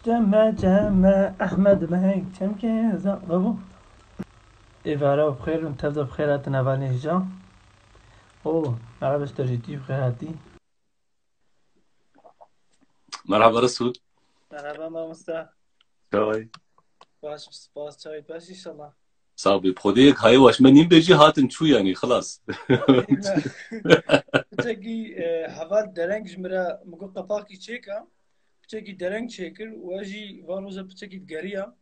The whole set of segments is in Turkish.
جمع أحمد بهيك كم كذا بابو إفارة بخير وانتبذ بخيرات نافالي هجا أوه مرحبا استرجيتي بخيراتي مرحبا رسول. مرحبا ما مستا شوي باش سباس شاي باش إن شاء الله صاحبي بخديك هاي واش منين بيجي هاتن شو يعني خلاص. إيما بتجي حوال درنگ جمرا مگو قفاقی چیکا بتجي درنگ چیکر واجي واروزا بتجي تجاريا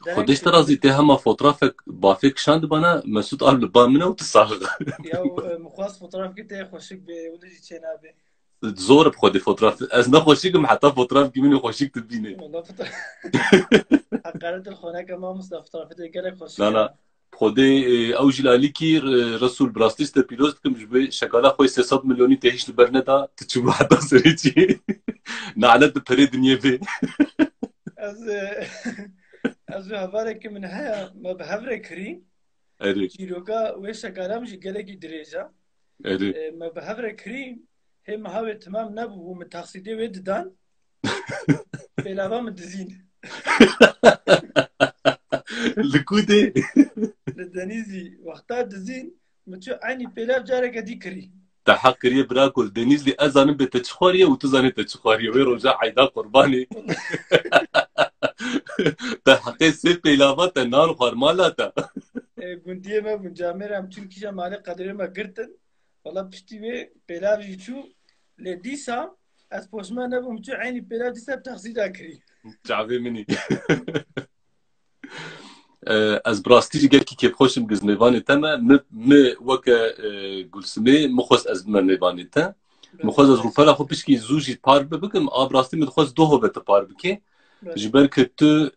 درنگ خديش چیکر ترازي تهم فوترافك بافيك شاند بنا مسعود قبل بامنا وتصاغ يا مخواص فطرف كده خوشك بولدي تشينابي زور بخدي فوتراف از نخوشيك حتى فوتراف كمين خوشيك تبيني. والله فطرف حقارة الخونة كمان مصطفى فطرف كده لا خوشك لا بخدي او جلالي كي رسول براستيس تبيلوز كم جبي شكالا خوي 300 مليوني تهيش لبرندا تشوف حتى سريتي نعلت بري دنيا في از از هوارك من هيا ما بهفر كري اري جيروكا ويش كلام جي جلكي دريجة اري ما بهفر كري هم هاوي تمام نبو متقصدي ويد دان بلاوا مدزين لكودي لدنيزي وقتا دزين متشو عيني بلاف جارك دي كري تحقريه براكل دنيز لي أزانم بتشخاريه وتزاني تشخاريه ويرجع عيدا قرباني تحقي سيف بيلافات النار خرمالاتا گوندیه ما بنجامر هم چون کیجا مالی قدره ما گرتن والا پشتی وی پیلاو جیچو لدیسا از پوشما نبوم چو عینی پیلاو دیسا بتخصیدا کری شعبي مني از براستي جي قالكي كيف خوشم قزميفاني تما م وكا قلسمي مخوص از مرنيفاني تا مخوص از روبالا خو بشكي زوجي بارب بكم براستي متخوص دوهو بت باربكي جبر كتو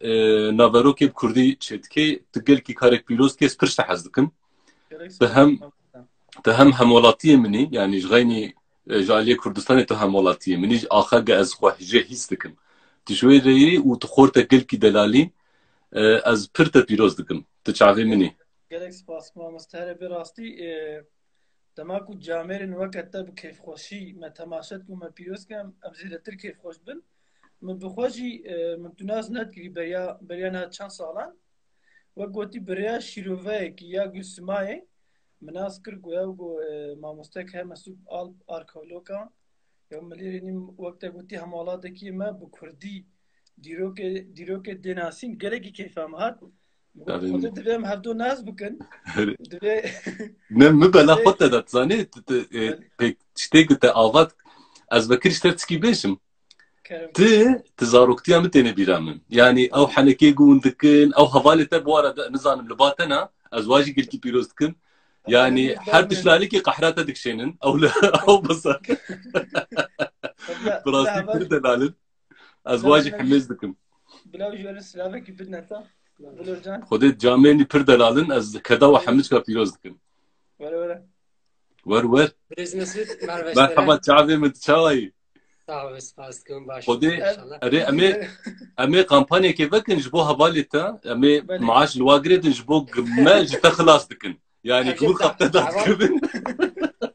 نافاروكي بكردي تشتكي تقالكي كارك بيلوز كيس برشت حزدكم تهم همولاتية مني يعني جغيني جالية كردستاني تهم ولاتية مني آخر از خواه هيستكم تشوي ريري وتخور تقالكي دلالي از پرت پیروز دکم تچاوی منی گلک سپاس ما مستهر براستی دما کو جامرین وقت تب کیف خوشی ما تماشت کو ما پیروز کم ابزیلتر کیف خوش بن من بخوشی من تناز ند کی بریا نه چند سالان و گوتی بریا شیروه کی یا گسمای مناس کر گویا گو ما مستک هم مسوب آل آرکولوکا یا ملیرینیم وقت گوتی همالات کی ما بکردی دیروک دیناسین گلکی کیف هم هات خود دویم هفته ناز بکن دوی نه مبلا خود داد زنی پک چته گت آوات از بکرش ترتکی بیشم تزاروكتيا متين بيرامن يعني او حنكي قون دكن او حوالي تبوارا نظام لباتنا ازواجي قلتي بيروز دكن يعني حتى شلاليكي قحراتا دكشينن او لا او بصر براسي كرد لالن ازواجي حميز دكن بلاو جوار السلافة كي بدنا تا بلورجان خديت جاميني برد لالن از كدا وحمج كا بيروز دكن ولا ور مرحبا تعبي من تشاوي صعب سپاس كم باش خدي اري امي قامبانيا كيف كن جبو حواليتا امي معاش الواقريد جبو ما جتا خلاص دكن يعني كل خبطه دكن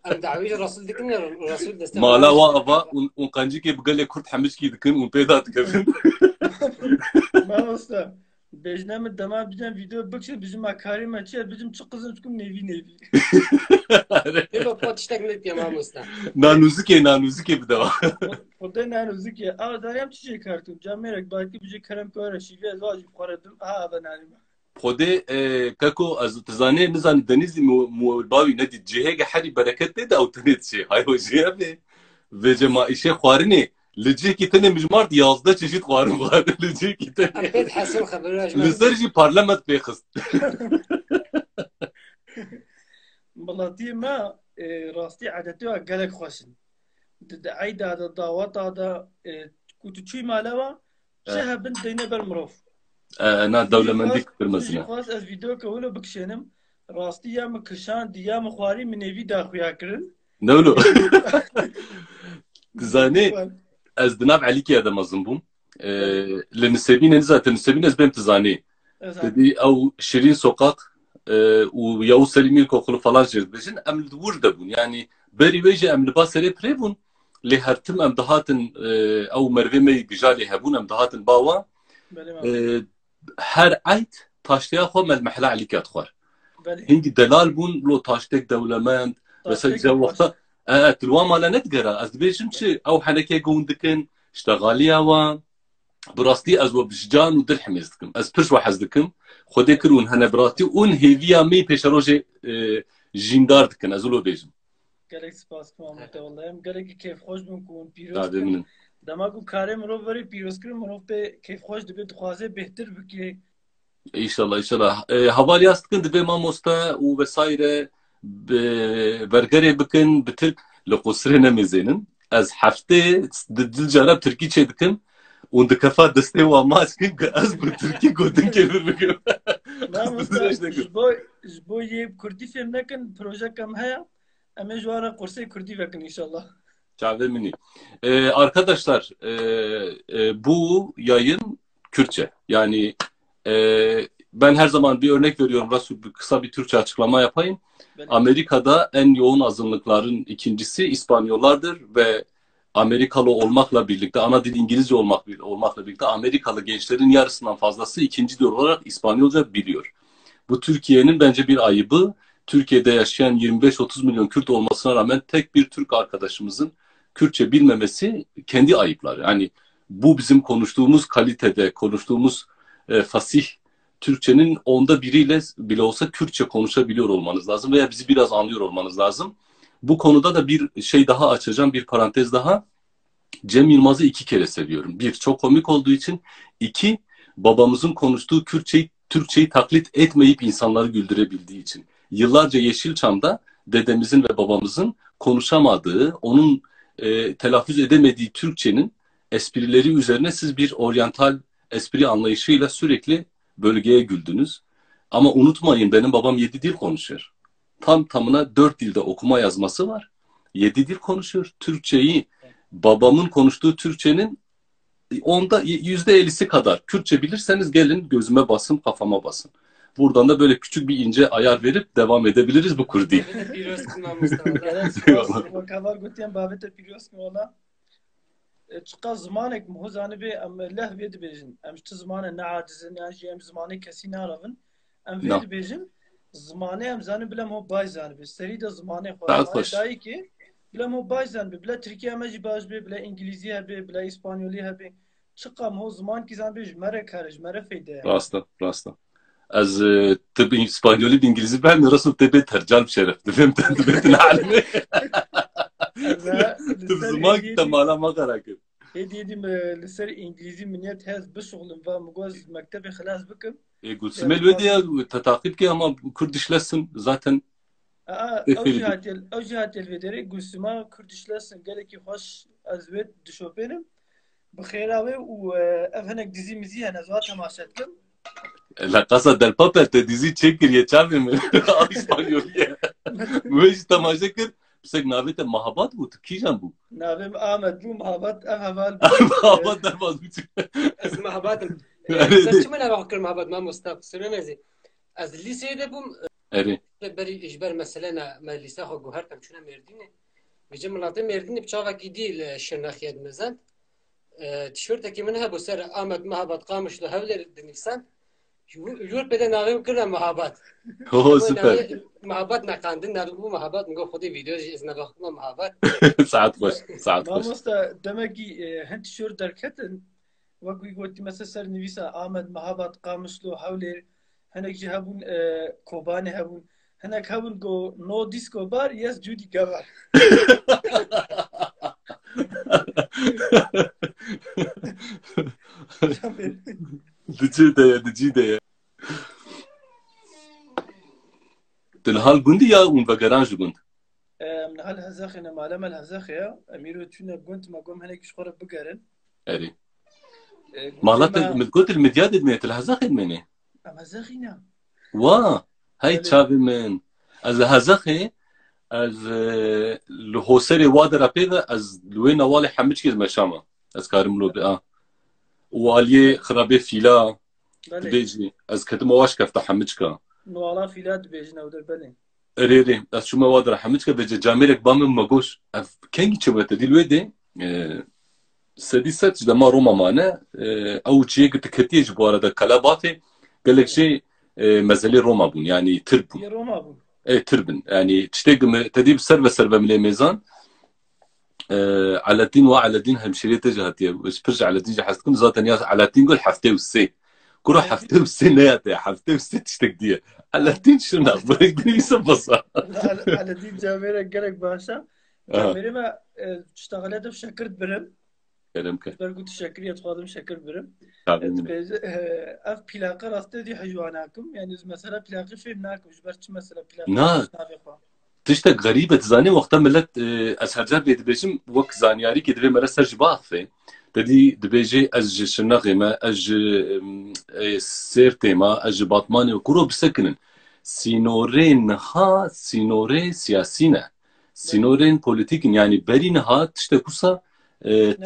ام دعوي الرسول دكن الرسول دست ما لا واقفا ونقنجي كي بقال لي كرت حمشكي دكن ونبيدا دكن ما وصل بجنام الدماء بجنام فيديو بكشر بجمع كاري ما تشير بجم تشقزم تكون نيفي يبقى بوتشتك نت يا ماموستا نانوزكي بدوا خدای نانوزكي داریم چی کارتون جامعه باقی بجی کرم پیاره شیوه ازواج بخوردم آب ناریم خدي كاكو از تزاني نزان دنيزي باوي ندي جهه حري بركت ده او تنيت شيء هاي هو جهه ve cemaişe خوارني لجي كي تني مجمار يازده çeşit خوارن var لجي كي تني أكيد حسن خبرنا لسرجي بارلمانت بيخست بلاتي ما راستي عادتي قالك خوشن عيد هذا الضوات هذا كنت تشوي مالوا شها بنت دينا بالمروف انا دولة منديك بالمزنة خلاص از فيديو كهولو بكشنم راستي يا مكشان ديا مخواري من ايفي داخويا كرن نولو تزاني از دناب عليكي هذا مظنبوم لنسبين نزات النسبين از بهم تزاني تدي او شيرين سوقاق وياو سليمين كوخلو فلان جرد بجن ام الدور دبون يعني بري ويجي ام لباس ري بريبون لێ هەرتم ئەم دەهاتن ئەو مەرڤێمەی بژا لێ هەبوون ئەم دەهاتن باوە هەر عیت تاشتەیە خۆ مەلمەحلا علی کات خوار هینگی دەلال بوون لۆ تاشتێک دەولەمەند بەسەر جا وەختە تلوا مالە نەتگەرە ئەس دەبێژم چ ئەو حەنەکێ گەون دکن شتەغالیاوە براستی ئەز وە بژجان و دل حمێز دکم ئەس پرش وە حەز دکم خودێ کردون هەنە براستی اون هێڤیا مەی پێشە ڕۆژێ ژیندار دکن ئەز لۆ بێژم gelek spas kumamete vallahi em gelekî kêfxweş bûn ku hûn pîroz bin dema ku karê mirov werî pîrozkirin mirov pê kêfxweş dibe dixwaze bêhtir bike İnşallah inşallah. Havali astıkın dibe mamosta u vesaire bergerê bikin bi Türk li qusrê nemêzênin ez hefte dil carab Tirkî çê dikim û dikefa destê wa maçkin ki ez bi Tirkî gotin kêfir bikim. ji bo yê Kurdî fêm nekin projekem heye em ê ji wan re qursê Kurdî vekin inşallah. Çavdê minî. Arkadaşlar bu yayın Kürtçe. Yani ben her zaman bir örnek veriyorum. Rasul kısa bir Türkçe açıklama yapayım. Amerika'da en yoğun azınlıkların ikincisi İspanyollardır ve Amerikalı olmakla birlikte, ana dil İngilizce olmakla birlikte Amerikalı gençlerin yarısından fazlası ikinci dil olarak İspanyolca biliyor. Bu Türkiye'nin bence bir ayıbı. Türkiye'de yaşayan 25-30 milyon Kürt olmasına rağmen tek bir Türk arkadaşımızın Kürtçe bilmemesi kendi ayıpları. Yani bu bizim konuştuğumuz kalitede, konuştuğumuz fasih Türkçenin 1/10'iyle bile olsa Kürtçe konuşabiliyor olmanız lazım veya bizi biraz anlıyor olmanız lazım. Bu konuda da bir şey daha açacağım, bir parantez daha. Cem Yılmaz'ı 2 kere seviyorum. 1, çok komik olduğu için. 2, babamızın konuştuğu Türkçeyi taklit etmeyip insanları güldürebildiği için. Yıllarca Yeşilçam'da dedemizin ve babamızın konuşamadığı, onun telaffuz edemediği Türkçenin esprileri üzerine siz bir oryantal espri anlayışıyla sürekli bölgeye güldünüz. Ama unutmayın benim babam 7 dil konuşuyor. Tam tamına 4 dilde okuma yazması var. 7 dil konuşuyor. Türkçeyi babamın konuştuğu Türkçenin %50'si kadar. Kürtçe bilirseniz gelin gözüme basın, kafama basın. Buradan da böyle küçük bir ince ayar verip devam edebiliriz bu kurdiyi. Çıka zamanek mu hozani be em lehve dibêjin em ji zamanê neacizin yan jî em zimanê kesî naravin em vê dibêjin zimanê em zanîn bilem o bay zanîbe serî de zimanê xwe dayî ki bilem o bay zanîbe bile Tirkiye me jî baş bê bile İngilîzî hebe bile İspanyolî hebe çıka em o zaman ki zanîbe ji me re kare ji me re feyde rasta az tabi İspanyolî İngilîzî ben Rasul tebe tercan şeref dibem tebin alimi zaman ki tamala magarak Dedim liser İngilizce miniyet hez bişoğlum ve mugaz mektebi xelas bikim. Gülsümel ve diye takip ki ama Kürdişlesin zaten. O cihatel vedere Gülsüma Kürdişlesin geleki hoş azvet düşopenim. Bixêra ve u evhenek dizimizi hene zwa temaşa etkim. La Casa del Papel te dizi çekir ye çavim mi? İspanyolca. Müş temaşa kır. Psek navete mahabat bu kijan bu. Navem Ahmet bu mahabat ev heval. Mahabat dermaz biçim. Ez mahabatım. Sen çimene bakır mahabat ma Mustafa söylemezi. Az lisede bu Eri. beri ijbar mesela ma lise xo guhartam şuna merdine. Bizim millatı merdine bçava gidi şernaxiyat mezan. Tişörteki min hebu ser Ahmet mahabat qamışlı havler dinifsan. Jur pede navem kırna mahabat. Süper. Mahabat nakandın naru bu mahabat ngo xudi video izne bakma mahabat. Saat hoş. Saat hoş. Mamosta demek ki hent tişört derketin وەکوی گوتی مەسە سەر نویسە ئامەد مەهاباد قامشلۆ هەولێر هەنێک جی هەبوون کۆبانێ هەبوون هەنێک هەبوون گۆ نۆ دیسکۆ بار یەس جودی گەبار دجی دەیە دلهال گوندی یا اون بەگەرانژ گوند من هەل هەزەخێنە مالەمە هەزەخەیە ئەمیر و چوونە گوندمە گۆم هەنێکیش خۆرە بگەرن ئەری مالات متقول المدياد دميت الهزاخ مني اما زاخينا وا هاي تشافي من از هزاخي از الهوسري وادر ابيغا از لوين والي حمج كيز مشاما از كارم لو بقى والي خرابي فيلا بيجي از كدم واش كفتا حمجكا نوالا فيلا بيجنا ودر بلين رێ ئەس چوومە وا دەڕەحەمچکە بەجێ جامێرێک بامم مەگۆش کەنگی چێبێتە دی لێ دێ سەدی سەد دەما ڕۆمەمانە ئەو جێگە تکردیەش بۆ ئارەدە کەلا باتێ gelek jê mezelê Roma bûn yanî tir bûn. Tir bin yanî tiştek tedî bi ser ve milê mêzan Alettin wa Alettin hemşirê te jî hatiye pir ji Alettin jî hez dikim zaten ya Alettin gul heftê û sê kura heftê û sê neyate heftê û sê tiştek diye Alettin şirnav birek dinivîse basa Alettin camêrek gelek başa camêrê me tiştexelê de şekir birim bergu teşekkür etxwadim şekir birim ev plaka rastê dî hejwan nakim yani mesela plakî fêm nakim ji ber çi mesela plakî tiştek gerîb e dizanî wexta millet ez her car lê dibêjim wek zaniyarîkê divê mere ser ji bafê dedî dibêjê ez ji Şirnexê me ez ji Sêrtê me ez ji Batmanê kuro bisekinin sînorê niha sînorê siyasî ne sînorên polîtîk in yanî berî niha tiştek wisa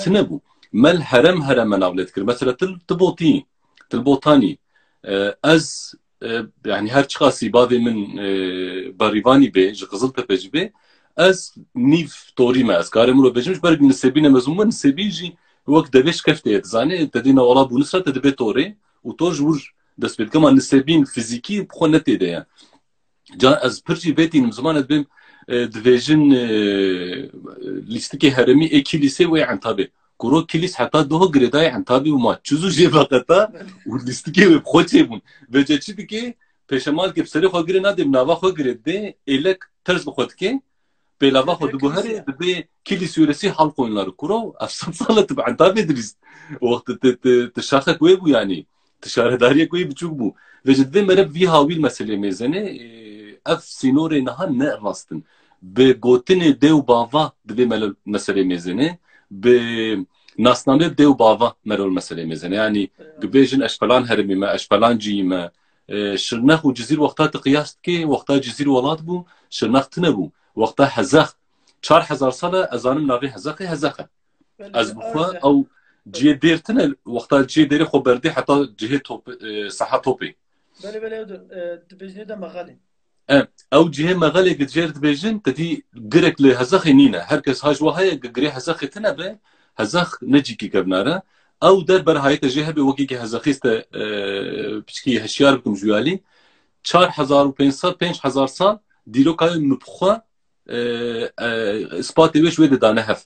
tune bû mel herem navlê dikir mesela tu botî tu botanî ez yani her çiqasî bavê min berîvanî bê ji Qiziltepe jî bê ez nîv torî me ez karê min ro bêjim ji ber nisêbî nemezûn me nisêbî jî wek devê şikeftê ye dizanê te dî newala bûnisa te dibe torê û tor ji wir dest pê dikema nisêbîn fîzîkî bixwe netêde ye can ez pir jî bêtînim ziman ez bêm dibêjin lîstikê herêmî ê kilîsê wê Entabê kuro kilîs heta doha girêdayê Entabê û ma çûzû jê veqeta û lîstikê wê bixwe çêbûn vêce çi dike pêşemalkê bi serê xwe girê nadê bi nava xwe girê dê êlek terz bi xwe dike pêlava xwe diguherê dibê kilîs yûresî halqoyunları kuro ev sed sal tu bi Entabê dilîst wextê tu şaxek wê bû yanî tu şaredariyek wê biçûk bû vêce divê mere vî hawîl meselê mêzenê ev sînorê niha ne rastin bi gotinê dê û bava divê meselê mêzenê bi nasnamê dê û bava merol meselê mêzenê yanî dibêjin eş falan herêmî me eş falan ciyî me Şirnex û Cizîr wexta tu qiyas dikê wexta Cizîr welat bû Şirnex tune bû wexta Hezex 4000 sal e ez zanim navê Hezexê Hezex e ez bixwe ew ciyê dêr tune wexta ciyê dêrê xwe berdê heta cihê seha topê dibêjinê de mexalî ew cihê mexelê gidjêr dibêjin tedî girek li Hezexê nîne herkes ha ji we heye girê Hezexê tune be Hezex necîkî kevnare ew derber hayete jê hebe wekî Hezexî te piçkî heşyar bikim ji alî 4500 sal dîrokayê min bixwe ispatê wê ji wê de dane hev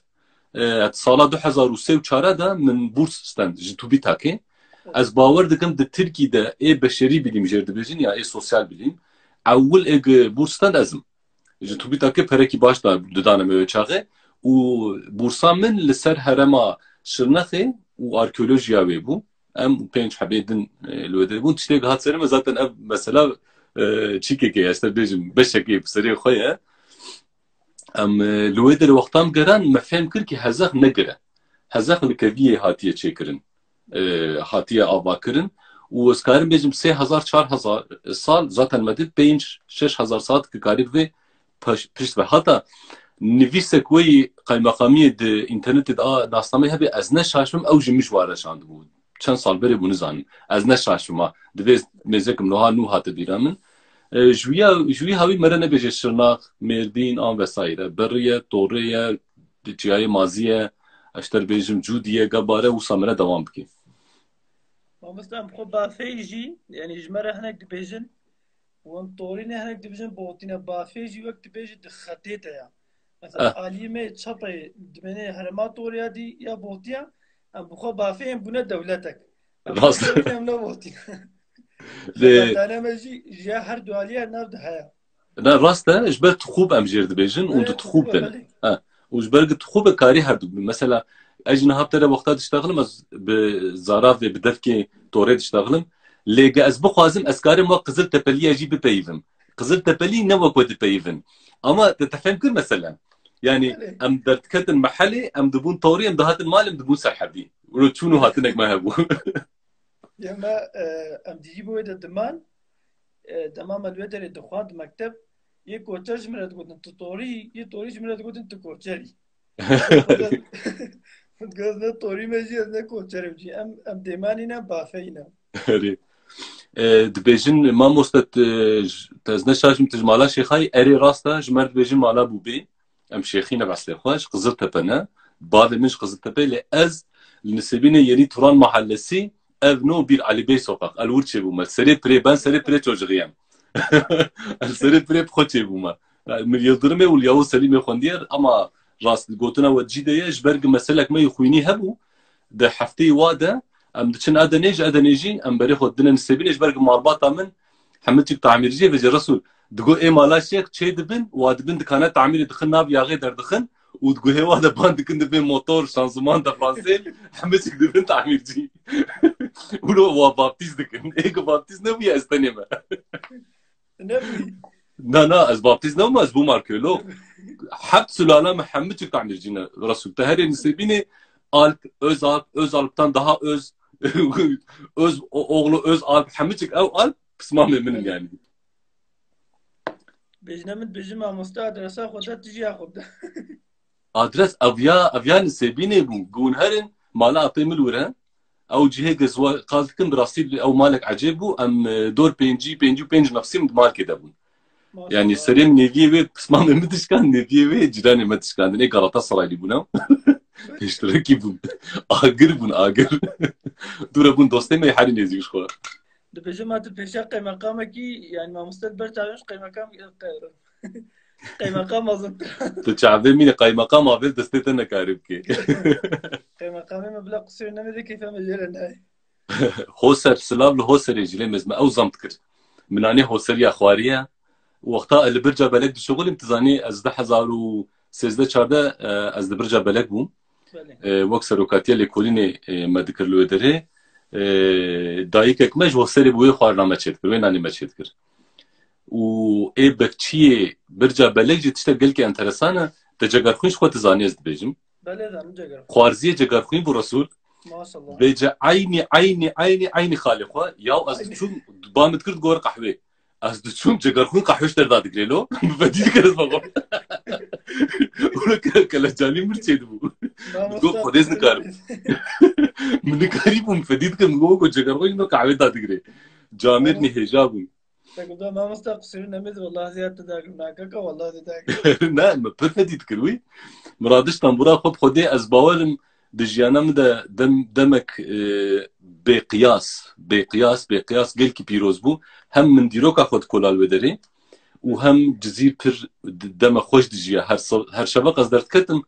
sala 2003 de min bûrs stend ji TÜBİTAKê ez bawer dikim di Tirkî de ê beşerî bilîm jêr dibêjin ya ê sosyal bilîm ewil ê bûrs stend ezim ji TÜBİTAKê perekî baş da didane me wê çaxê û bûrsa min li ser herema Şirnexê û arkeolojiya wê bû em pênc hebê din li wê de bûn tiştek hat serê me zaten ev mesela çîkekê ye ez te bêjim beşekê bi serê xwe ye em li wê derê wextan geran me fêm kir ki Hezex negire Hezex li keviyê hatiye çêkirin hatiye avakirin û ez karim bêjim 3000-4000 sal zaten me dît 5-6000 sal ki karî vê pişt ve hata nivîsek wê qaymakamiyê di internetê de nasnamê hebe ez ne şaşim ew ji min ji wa reşandibû çend sal berê bû nizanim ez ne şaşim ha divê mêzekim niha nû hate bîra min ji wî hawî mere nebêje Şirnax Mêrdîn an vesaire beriye torêye çiyayê mazî ye ez te bêjim Cûdî gebare wisa mere dewam bike Mamostam xwe bafê jî yanî ji me re hinek dibêjin wan torînê hinek dibêjin botîne bafê jî wek dibêjî di xetê de ya mesela alîmê çapê dimêne herema toriya dî ya botiya em bixwe bafê em bûne dewletek em ne botî dane me jî ji her du aliyê nav de heye rast e ji ber tixûb em jêr dibêjin û di tixûb bin û ji ber tixûb karî her du mesela ez ji niha tere wexta diştexilim ez bi zarav ve bi devkê torê diştexilim lêge ez bixwazim ez karim wek Qiziltepelî jî bipeyivim Qiziltepelî ne wek we dipeyivin ama te tefhem kir mesela yani em derdiketin mehelê em dibûn torî em dihatin malê em dibûn serhebî ro çûn û hatinek me hebû yema em dîjî bû wê de diman demam li wê derê dixwand mekteb yê koçer ji min re digotin tu torî yê torî ji min re digotin tu koçerî gaz ne torî me jî ez ne koçerim jî em dêmanîne bafeyîne dibêjin mamoste ez neşaşim tijmala şêxayî erê rast e ji mer dibêjin mala bûbê em şêxîne beslê xwe ji Qiziltepe ne bavê min ji Qiziltepe lê ez li Nisêbînê Yenî Turan mahallesî ev no bir Ali Bey sokak elwir çêbûme serê pirê ben serê pirê çocuğiyem serê pirê xwe çêbûme min Yıldırımê û Yavuz Selîmê xwendiye ama rast gotina we cî de ye ji ber meselek me yê xwînî hebû di hefteyê wa de em diçin Edenê ji Edenê jî em berê xwe dinin Nisêbînê ji ber malbata min hemû tamirciye ve Resul digo ê mala şêx çê dibin wa dibin dikane tamirê dixin nav yaxê derdixin û digo hêwa de ban dikin dibin motor şanzıman da fransê hemû çik dibin tamircî û wa baptîz dikin ê baptîz nebûye ez tenê me na ez baptîz nebûm ez bûm arkeolog hept sülale me hemû çik tamircî ne Resul te herê Nisêbînê Alp, Özalp'tan daha öz oğlu Özalp hemicik ev Alp pısmam eminim yani. Bejnemin bejim amosta adresa xoda tiji yaxobda. Adres avya Nisêbînê bû gunherin mala apêmil were ew cihê gezwa qazdikin bi rastî ew malek ecêb bû em dor pêncî nefsîm malkê de bûn. Yani serêm neviyê wê pısmam emi dişkan neviyê wê ciranê me dişkandin ê Galatasaraylî bûn ew. Peşterekî bûn agir bûn agir dûre bûn dostê me herî nêzik ji xwe dibêjim hati pêşa qeymeqamekî yani mamoste ber çavên qeymeqam qeymeqam mezin tu çavê mînê qeymeqam avêl destê te nekarî bike qeymeqamê me bila qusîr nemêde keyfe me jêre nayê Hoser silav li Hoserê jî lê mezme ew zam dikir min anî Hoseriya xwariye wexta li birca belek dişuxulîm tu zanî ez 2013-14 ez li birca belek bûm wek serokatiya lêkolînê me dikir li wê derê dayîkek me ji Hoserê bi wê xwariname çê dikir wê nanî me çê dikir û ê bekçiyê birca belek jî tiştek gelkî enteresan e te cegerxwîn ji xwe tu zanî ez dibêjim xwarziyê cegerxwîn bû Resul bêce aynî xalê xwe yaw ez diçûm ba min dikir digor qehwê ez diçûm cegerxwîn qehweş derda digrê lo bi vedî dikir ez bexwe Kelecanî mir çê dibû digo xwedêz nikaribû min nikarîbûm fedî dikim digo ku cegerxwîn no qehwê da digrê camerînê hêja bûn mamoste qusîrî nemêd wallah ziyad te dagir nakeka wallah te dagir ne me pir fedî dikir wî min ra diştan bûra xwe bi xwedê ez bawerim di jiyana min de demek bêqiyas gelkî pîroz bû hem min dîroka xwe dikolal wê derê û hem cizî pir deme xweş dijiye her şevek ez derdiketim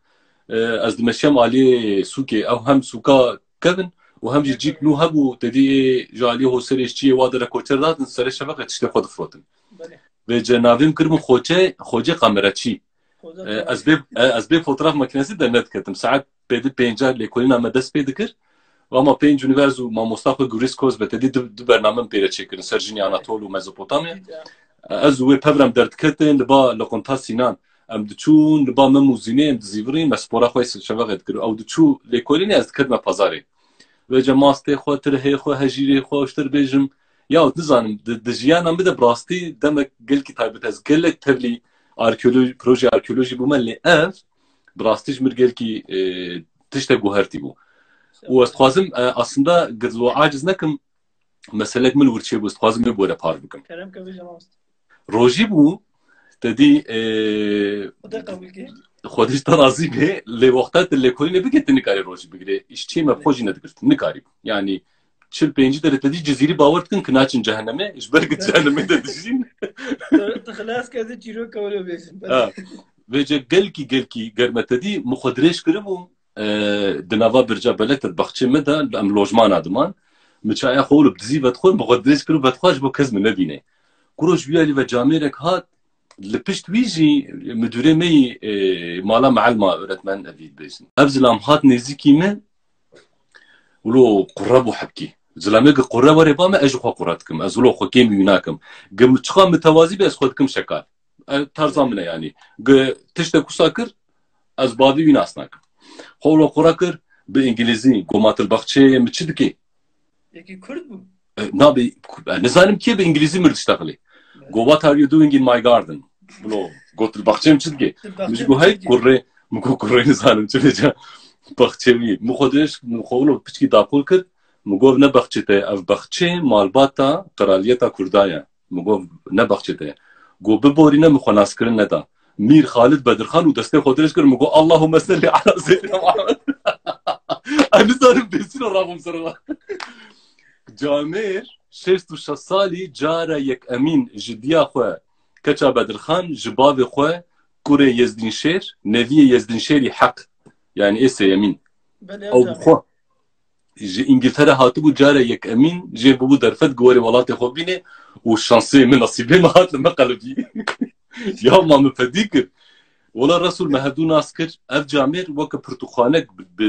ez dimeşiyam aliyê sûkê ew hem sûka kevin û hem jî cîk nû hebû tedî ji aliyê Hoserê ji çiyê wa de re koçer dadin serê şevek tiştê xwe difrotin vê cenavêm kiribûn xocê qamereçî ez bê fotoğraf makinesî de nediketim saet pêdî pêncar lêkolîna me dest pê dikir ama pênc unîvers û mamosta xwe Guriskos ve tedî du bername min pê re çêkirin ser jinê Anatol û Mezopotamya ez û wê pevrem derdiketin li ba Liqunta Sînan em diçûn li ba me mûzînê em dizîvirîn me spora xwe şevek dikir ew diçû lêkolînê ez dikirime pazarê vê ce mastê xwe tirhê xwe hejîrê xwe ştir bêjim ya nizanim di jiyana me de bi rastî demek gelkî taybet ez gelek tevlî proje arkeolojî bûme lê ev bi rastî ji mir gelkî tiştek guhertî bû û ez dixwazim aslında gizwa aciz nekim meselek min wir çêbû ez dixwazim wê bore par bikim rojî bû tedî xwedî te razî bê lê wexta tu lêkolînê bike tu nikarî rojî bigirê îşçiyê me bi xwe jî nedigir tu nikarî yanî çil pêncî derê tedî cizîrî bawer dikin ki naçin cehennemê ji ber ku cehennemê de dijîn vê ce gelkî germe tedî min xwe dirêj kiribûm di nava birca belek te baxçê me de em lojmana diman min çaya xwe li dizî vedixwe min xwe dirêj kirib vedixwe ji bo kes min nebîne ku roj wiyalî ve camêrek hat li pişt wî jî müdürê me yî mala meelma öğretmen evî dibêjin ev zilam hat nêzîkî min wilo qure bû hepkî zilamê gi qure were ba me ez ji xwe qure dikim ez wilo xwe kêm wî nakim gi çiqa mitewazî be ez xwe dikim şekar tarza min e yanî gi tiştek wisa kir ez bavî wî nas nakim xwe wilo qure kir bi îngilîzî goma tilbexçeyê min çi dikê nabê nizanim kê bi îngilîzî mir dişteqilê go what are you doing in my garden wilo got tilbexçeyê min çi dikê min ji go hey qurê nizanim çi bêje baxçe wî min xwe dirêj min xwe wilo piçkî daqûl kir مگو نبخچته اف بخچه مالباتا قرالیتا کردایا مگو نبخچته گو ببورینه مخناس کرن ندا میر خالد بدرخان و دسته خودش کرد مگو اللهم صل علی سیدنا محمد انا زارم بسین رقم سروا جامر 66 سالی جاره یک امین جدیا خو کچا بدرخان جباب خو کوره یزدین شیر نوی یزدین شیری حق yani ese yemin او خو انگلترا هاتو بو جاره یک امین جه بو درفت گوری ولات خو بینه و شانسی من نصیبه ما هات لما قلبی یا ما مفدیکر ولا رسول مهدو ناسکر اف جامر وک پرتوخانه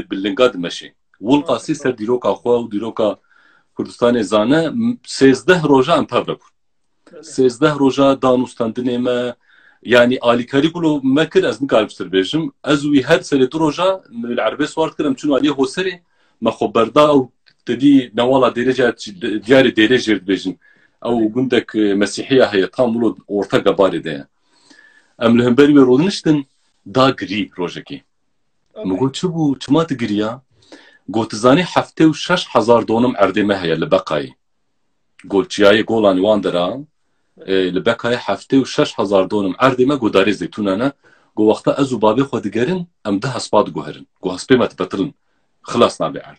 بلنگاد مشی والقاسی سر دیروکا خو و دیروکا کردستان زانه 13 روزا ام پاور 13 روزا دانوستاندنه ما يعني آلیکاری کلو مکر از مکالبستر بیشم از وی هر سری دو روزا العربی سوارد کردم چون علیه حسری ما خبردا او تدي نوالا درجة ديار درجة بيجن او عندك مسيحية هي تاملو orta باردة ام لهم بري رودنشتن دا غري روجكي مقول شو ما تقريا قلت زاني حفته وشش حزار دونم عردمه هي اللي بقاي قلت جاي قولان واندرا اللي بقاي حفته وشش حزار دونم عردمه قداري زيتونانا قو وقتا ازو بابي خود قرن ام ده هسباد قهرن قو هسبي ما تبترن خلاص نابعر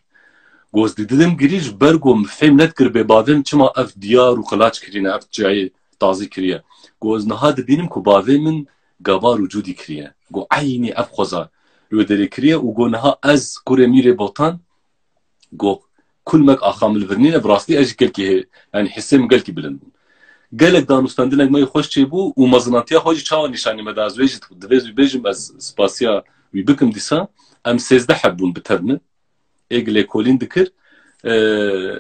گوز دیدم گریج برگم فهم ندکر به باویم چما اف دیار و خلاچ کرینه اف جای تازی کریه گوز نهاد بینم که باویم من گوار وجودی کریه گو عینی اف خوزا رو داری کریه و گو نها از کوره میره بوتان گو کل مک آخامل ورنینه براستی اجی کل که یعنی حسیم گل که بلند گلک دانستاندنک مای خوش چی بو و مزناتیا حاجی چاوا نشانی مداز ویجی دویز وی بیجم از سپاسیا وی بکم دیسا ام 13 حبون بترنه اگل کولین دکر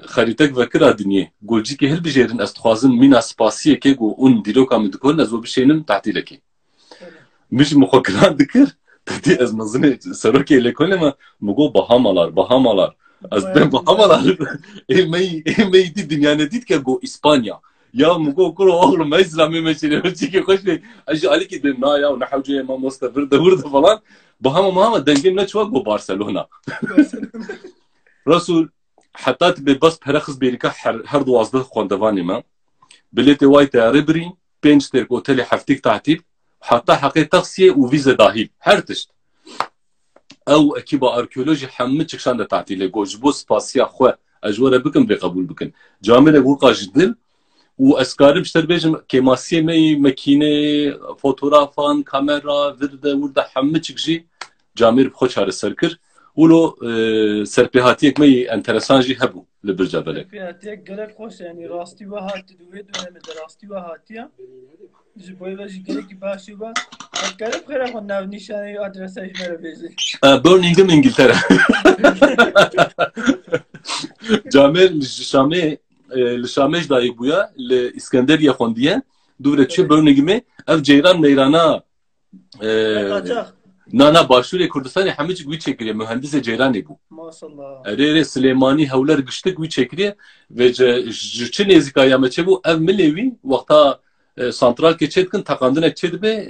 خریتک وکر ادنیه گوجی که هل بجرن استخوازم مین اسپاسیه که گو اون دیلو کام دکور نزو بشینم تعطیل کی مش مخکران دکر تدی از مزنه سروکی لکول ما مگو bahamalar از ben bahamalar ilmeyi di dünya ne dit ki go İspanya ya مگو کرو oğlum ما اسلامی مشینه چی که خوش بی اجی علی کی دم نا یا نحوجه ما مستفر دور falan bahama dengim ne çok bu Barcelona رسول حتى تبي بس برخص بيريكا هر دوازده خوندواني ما بليتي وايت ريبري بينشترك اوتيلي حفتيك تعتيب حتى حقي تغسية وفيزا داهيل هرتشت او اكيبا اركيولوجي حمتشك شان تعتيلي جوجبو سباسيا خو اجوره بكم بقبول بكن جامل ورقه جدل واسكاري بشتر بيجم كيماسيه مي ماكينه فوتوغرافان كاميرا ورده حمتشك جي جامير بخوش هذا السركر ولو سرپیهاتیک می انترسان جی هبو لبرجا بلک سرپیهاتیک گلک خوش یعنی راستی و هاتی دوی دونه راستی و هاتیا جبوی و جگری کی باشی با گلک خیره خون نو نشانی آدرس ایش مرا بیزی برمینگم انگلترا جامر لشامش دایی بویا لاسکندریه خوندیه دوره چه برمینگمه اف جیران میرانا نه başvuru Kürdistan'ı hemicik bir çekiriyor. Mühendis Ceyrani bu. Maşallah. Erere Süleymani havlar güçlük bir çekiriyor ve jüçün ezikaya meçe bu ev milevi vakta santral keçetkin takandın ekçedi be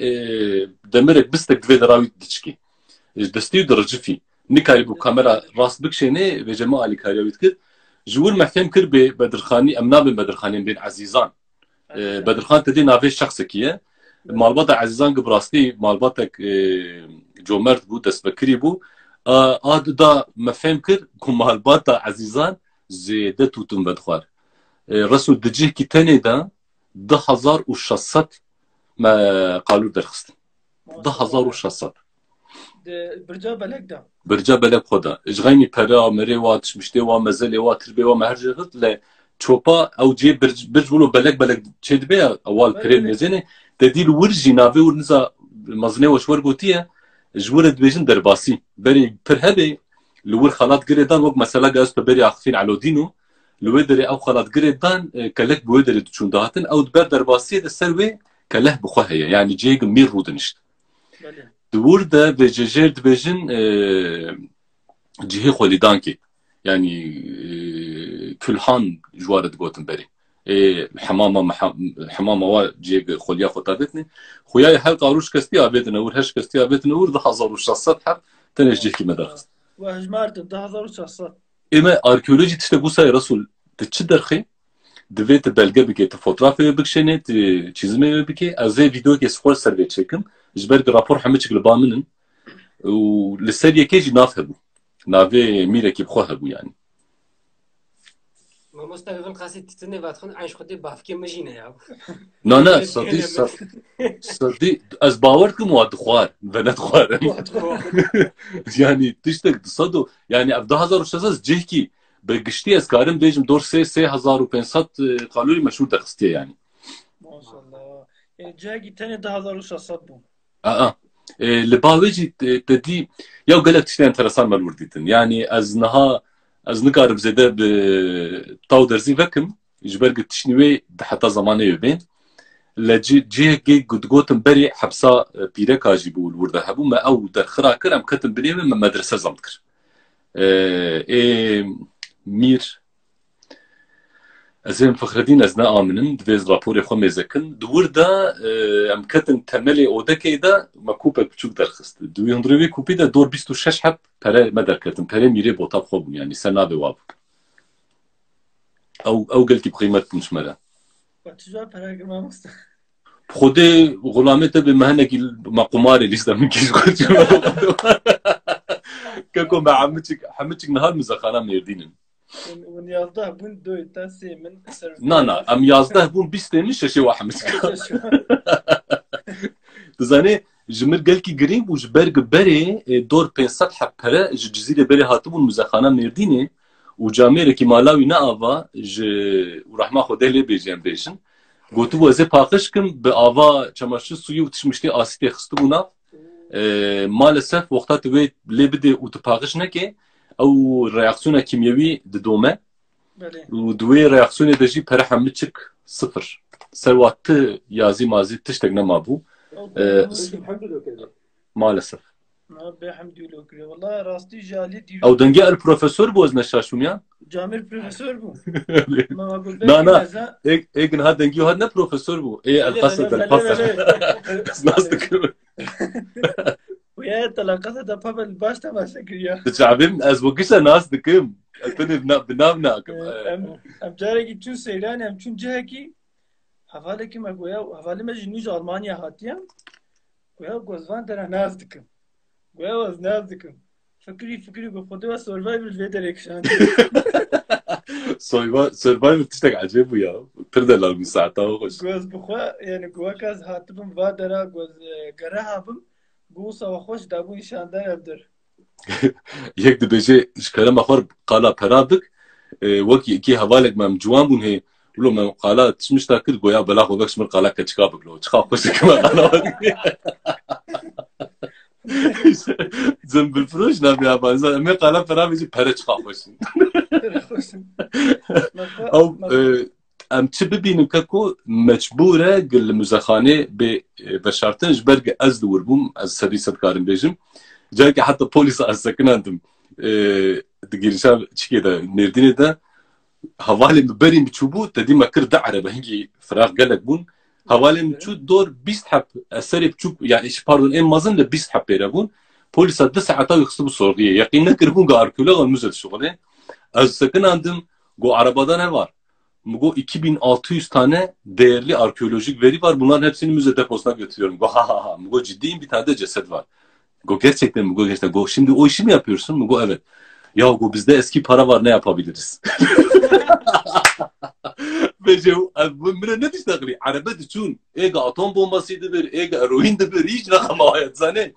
demerek bistek dve daravit diçki. Desteği dırıcıfi. Nikari bu kamera rastlık şeyine ve cema ali kariyavit kır. Jur mehkem kır be Bedirkhani emna bin Bedirkhani bin Azizan. Bedirkhan dedi nave şahsı kiye. Malbata Azizan Gibrasti malbatek جومرت بو دستبکری بو آدو مفهم کر که محلباتا عزیزان زیده توتون بدخوار رسول دجه کی تنه دا 1600 ما قالو درخست 1600 برجا بلک دا برجا بلک خدا اجغایمی پرا مری و تشمشته و مزله و تربه و مهرجغت ل چوپا او جی برج ولو بلک چد بیا اول پرین مزنه تدیل ورجی ناوی ورنزا مزنه و شور گوتیه جورد بيجن درباسي بري برهبي لور خلاط قريدان وق مثلا جاز بري عاقفين على دينو لودري او خلاط قريدان كلك بودري تشون دهاتن او دبر درباسي السروي كله بخوهيه يعني جيج مير رودنشت دور ده بججرد بيجن جهي خوليدانكي يعني كلحان جوارد قوتن بري حمامه و جيج خوليا خطابتني خوياي هل قاروش كستي ابيت نور هش كستي ابيت نور ده 1600 حق تنجي كي مدرس وهجمارت ده 1600 اما arkeoloji tişte bu say Resul te çi derxi divê te belge bike te fotoğrafê bikişîne te çîzmê bike ez ê vîdeoyekê sxwer ser vê çêkim ji ber ku rapor hemû çik li ba min in û li ser yekê jî nav hebû navê mîrekî xwe hebû yani Mamosta evin qasî titine vatxın aynı xwedê bafkê me jî ne ya. Nana sadî ez bawer dikim wa dixwar ve ne dixwarim yani tiştek sado yani ev 2016 cihkî bi giştî ez karim bêjim dor 3500 kalorî meşhur derxistiye yani Maşallah. Yani cihekî tenê 2600 bû. li bavê jî te dî ya gelek tiştê enteresan melûr dîtin yani ez nikarim zêde bi taw derzî vekim ji ber ku tiştî wê di heta zamanê wê li cihekê gotin berê hepsa pîreka jî bû li wir de hebû me ew derxira kir em ketin binê min me medrese zam dikir ê mîr ez ê Fixredîn ez neaminin divê raporê xwe mêzekin di wir de em ketin temelê odekê de me kûpek biçûk derxist di wî hundirê wê kûpî de dor 26 heb pere me derketin perê mîrê bota xwe bûn yani ser nabê wa ew gelkî qîmet bûn ji me re Tijara para girmem mamosta. خودê gulamê te bê me hinekî me qumarê lîsta min kîj keko me hemû çik nihar mizexana mêrdînin Wan yazda bûn doy ta sê min ser. Na em 11 bûn 20 min şeşê wa hemû çik dizanê ji mir gelkî girîng bû ji ber berê dor 500 heb pere ji cizîrê berê hatibûn mizexana mêrdînê û camêrekî Malawi neava ji rehma Xwedê lê bêjî em bêjin gotibû ez ê paqij kim bi ava çemaşir suyî û tişmiştê asîtê xistibû nav maalesef wexta tu wê lê bidê û tu paqij neke ew reaksiyona kimyewî didome û di wê reaksiyonê de jî pere hemû çik sıfır ser wa ti yazî mazî tiştek nemabû maalesef Behemdû kiriye. Vallahi rastî jalî ew dengê el profesör bû ez neşaşûmiyan Camil profesör bû. Na ê niha dengî hat ne profesör bû ê elqasa delpasa ez nas dikim Ya talaqata da papel baş temaşa kiriye. Dicabim ez bu gişe nas dikim tenê bi nav nakim Em carekî çûn Seyran em çûn cihekî hevalekî me goya hevalê me ji nû ji Almanya hatiye goya gozvan dere naz dikim. Goya ez naz dikim. Fikirî got xwedê we survivor vê derê kişand. Survivor tiştek acayip bu ya. Pir de lal saata hoş. Goz bixwe yani goekaz hatibim va dera goz gere habim bu sawa xweş dabû nîşandar evdir. Yek dibêje ji kerema xwe qala peradik wekî ikî hevalek me em ciwan bûn hê Ulo me qala tişmişta kir goya bela xwe vek ji min qala keçika bikilo. Çiqa xweş dikim me qala Zembilfiroş navê abanza em ê qala pera bêjî pere çiqa xweşin. Ew em çi bibînin keko mecbûr e gil li muzexanê bê veşartin ji ber ku ez li wir bûm ez serî sed karim bêjim carekê heta polîsa ez sekinandim di girîşa çikê de Mêrdînê de hevalê min berî biçûbû te dî me kir di erebe hingî firaq gelek bûn hevalê min çû dor 20 heb eserê biçûk yani pardon ên mezin li 20 heb pêre bûn polîsa 2 saeta xistibû sorguye yeqîn nekiribûn ku arkeologa müze dişuxile ez sekinandim got arabada ne var? Mugo 2600 tane değerli arkeolojik veri var. Bunların hepsini müze deposuna götürüyorum. Mugo ciddiyim bir tane de ceset var. Go gerçekten Mugo gerçekten. Go şimdi o işi mi yapıyorsun? Mugo evet. Ya go bizde eski para var ne yapabiliriz? Bece bu mire ne diştagli? Araba düşün. Ega atom bombasıydı bir, ega eroin bir hiç rakam hayat zane.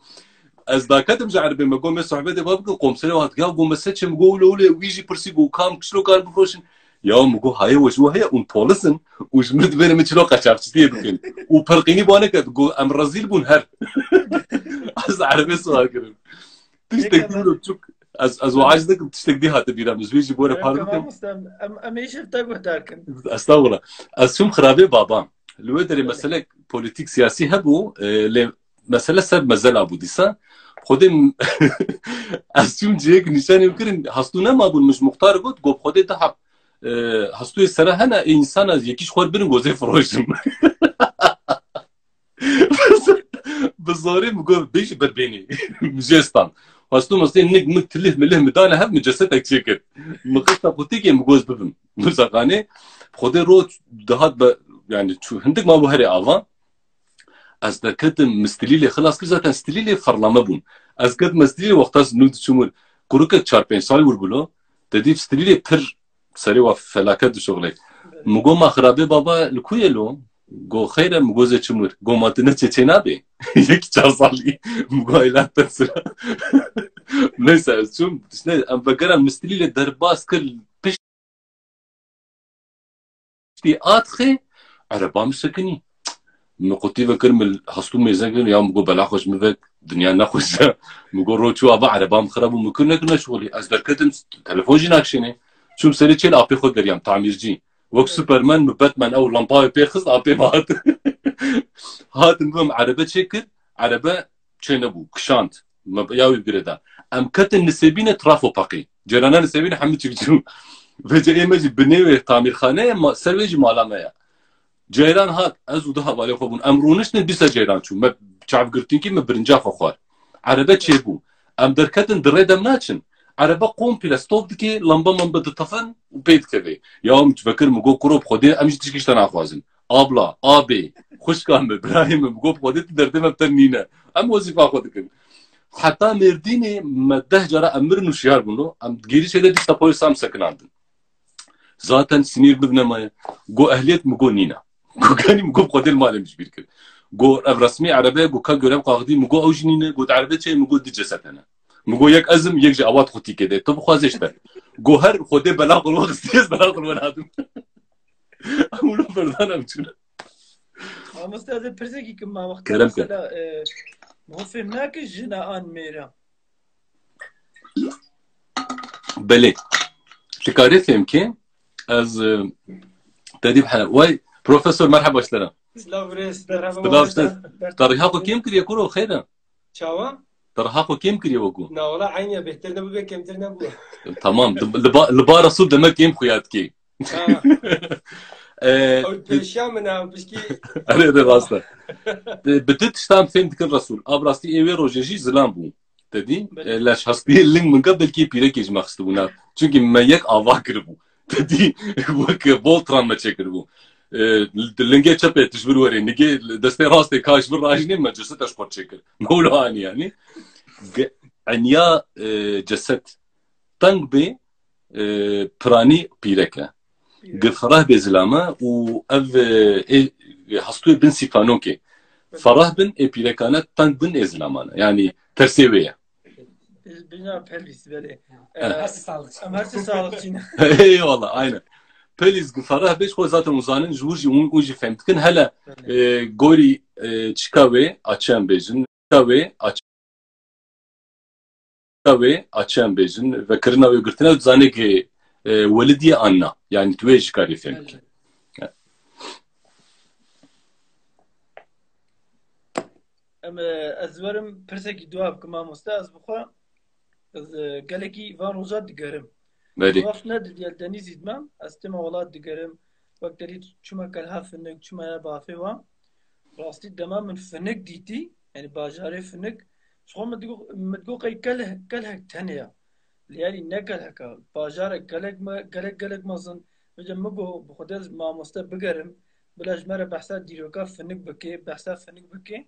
Ez dakatim ji erbê me got me sohbetê xwe bikin komserê hat ya got me seçim got lewlê wî jî pirsî got kam kişlo kar bifroşin ya me got haye weş heye û polisin û ji min divê me çilo qaçaxçîtiyê bikin û pirqînî wane ket got em rezîl bûn her ez erbê sual kirim tiştek dîro çûk ez wacî dikim tiştek dî hate bîra min ji wî jî bore par bikim em ê şevta guhdarkin. Estağfurullah ez çûm xirabê babam li wê derê meselek politik siyasî hebû lê mesele ser mezel abû dîsa Xwedê ez çûm ciyek nîşanê kirin hastû nemabûn mij muxtar got got Xwedê diheb hastûyê sere hene ê însan ez yekî ji xwe birin gozê firojim bi zorê got bêjî berbênê mijê stan خواستم مستی نگ متله مله مدانه هم مجسد اکشکر مقصد قطعی که مگوز ببین نوزاقانه خود رو دهات yani şu hindik ma bu her ava az da kedim mistiliyle خلاص ki zaten stiliyle farlama bun az kad mistiliyle waqtas nud çumur kuruk 4-5 sal vur bulo dedi stiliyle pir seri ve felaket şoğle mugo ma kharabe baba lkuyelo go khayra mugo ze çumur go matına çeçena be yek çazali mugo ila tsira neyse çum işte am bakaran mistiliyle derbas kır pişti atxe عربام سکنی نقطی وکر مل هستو میزنگ یا مگو بلا خوش میوک دنیا نخوش مگو رو چو آبا عربام خراب و مکن نکنه شغلی از درکتم تلفن جی نکشینه چون سری چیل آپی خود دریم تعمیرجی وقت سوپرمن باتمان او لامپای پیخست آپی مات هات مگم عربه چکر عربه چه نبو کشاند یاوی برده ام کتن نسبین ترافو پاقی جرانا نسبین حمد چکجو و جایی مجی بنیوی تعمیر خانه سرویجی مالامه جيران هات ازو ده بالي خوبون امرونش نه بيسا جيران چون ما چاف گرتين کی ما برنجا خوار عربه چيبو ام دركتن دريدم ناچن عربه قوم بلاستوب دكي لمبه من بده طفن وبيت كذي يوم تفكر مگو كروب خودي امش تشكيش تنا خوازن ابلا ابي خوش كان ابراهيم مگو خودي دردم بتنينه ام وظيفه خودك حتى مرديني مده جرا امر نشيار بنو ام گيري شده دي تپوي سام سكناندن zaten sinir bibnemaya go ehliyet مگو نينا go كاني مگو بقدر مالم جبير كر go رسمي عربية go كا görev قاعدي مگو اوجنينه go عربية شيء مگو دي جسدنا مگو يك ازم يك جوات خوتي كده تو بخوازش ده go هر خوده بلاغ الوقت استيز بلاغ الولادم امولو بردانم چونه اما استاذ برزقي كما وقت كلام مثلا ما هو فهمناك جنا ان ميرا بله تكاريت يمكن از تدريب حنا واي بروفيسور مرحبا اشترى سلام بريس طريقه كم كري يكونوا خيرا شاوا طريقه كم كري يوقو لا والله عيني بهترنا بو كمترنا بو تمام لبارة صد دمك كم خياتكي بشامنا بشكي انا راستا بدت شتام فين ذكر الرسول ابراستي ايوي روجيجي زلامبو تدي لاش هستي اللينك من قبل كي بيريكيج ما خستونا çünkü ميك افاكر بو تدي وك بولتران ما تشكربو اللينك تشبه تشبر وري نجي دستي راستي كاش بالراجني ما جسد اشبر تشكر مولاني يعني عنيا جسد تنگ بي براني بيركه قفراه بزلامه و اف هستوي بن سيفانوكي فراه بن بيركانات تنگ بن ازلامانه يعني ترسيويه بنا بلبس بله هسه صالح امرت sağlıkçıyım اي والله aynen بليز قفراه بيش خو zaten uzanın jurji unji femtkin hala gori çıkave açan bejin çıkave açan bejin ve kırna ve gırtına zane ki ولدي أنا يعني تويش كاري فهمك اما ازورم پرسکی دواب کما مستاز بخوا از گلکی وان روزات دگرم بله وقت ندر دیال دنیز ایدمم استما ولاد دگرم وقت داری چما کلها فنک چما یا بافی وان راستی دما من فنک دیتی يعني باجاري فنك شغل متقو قي كله تانية ليالي نقل هكا باجارك قلق مازن بجا مقو بخدز ما مستا بقرم بلاش مرة بحثات ديروكا فنك بكي بحثات فنك بكي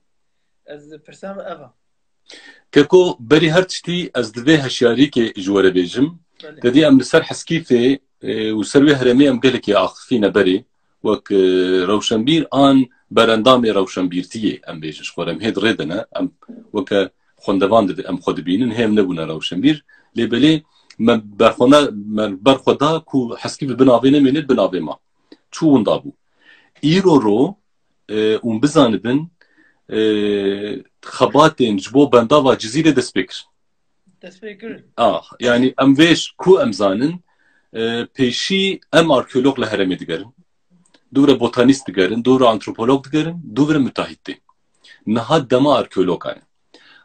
از برسام أفا كاكو بري هرتشتي از دوي هشياري كي جوارة بيجم تدي ام لسر حسكيفي وسروي هرمي ام قالك يا اخ فينا بري وك روشنبير ان برندامي روشنبيرتي ام بيجش خورم هيد ريدنا ام وك خوندوان ام خود بينن هم نبونا روشنبير لبلي من برخودا كو حسكيف بنافينا من بنافي ما چون دابو ايرو رو اون بزانبن خباتين جبو بندافا جزيرة دسبكر يعني ام ويش كو امزانن پیشی ام arkeolog لهرمي دگرن دور بوتانيست دگرن دور antropolog دگرن دور متحدي نها دما arkeolog يعني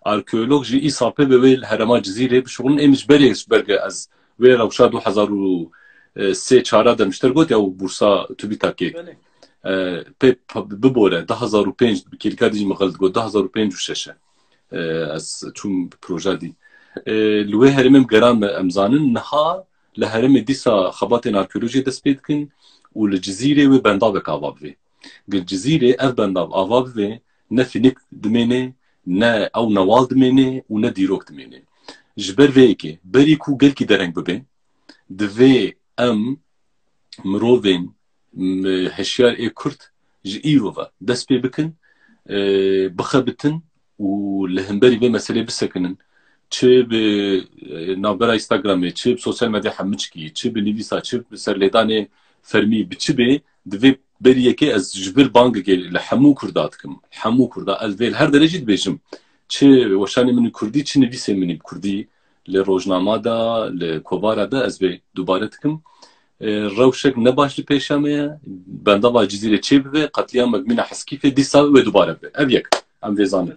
arkeolog جي إصابة بويل هرما جزيرة بشغلن امش بريش برجع از ويل روشا 2003 دمشتر قلت او بورصة تبي تاكي ببوره 2005 kilka dijim غلط قلت 2005 وششة از چون پروژه دی لوی هرمم گرام امزانن نها لهرم دیسا خبات آرکولوژی دست پید کن و لجزیره و بنداب کاواب وی جزیره اف بنداب آواب وی نه فینیک دمینه نه او نوال دمینه و نه دیروک دمینه جبر وی که بری کو گل کی درنگ ببین دوی ام مروین هشیار ای کرد جئیروفا دست پی بکن بخبتن و لهمبری به مسئله بسکنن چه به نابرا اینستاگرامی چه به سوشال مدیا همچکی چه به نویسا چه به سرلیدان فرمی بچه به دوی بریه که از جبر بانگ که لحمو کردات کم حمو کردا الویل هر درجه بیشم چه وشانی من کردی چه نویسه من کردی لروزنامه دا لکوبارا دا از به دوباره تکم روشک نباش پیشامه بنده با جزیره چه به قتلیان مجموعه حسکیفه دیسا و دوباره به ابیک ام ویزانه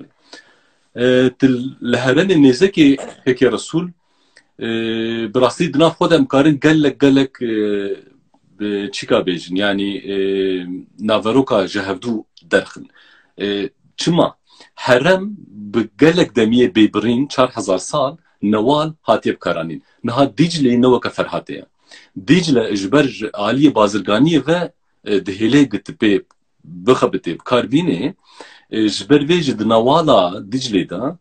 لهرن النزكي هيك رسول براسي دنا خودم كارن قالك بتشيكا بيجن يعني نافروكا جهدو درخن چما حرم بقالك دمية بيبرين 4000 سال نوال هاتي بكارانين نها ديجلي نوكا فرحاتيا ديجلا اجبر عالية بازرگانية و دهيلي قت بي بخبتي بكاربيني جبر ویج دنوالا دیجلی دا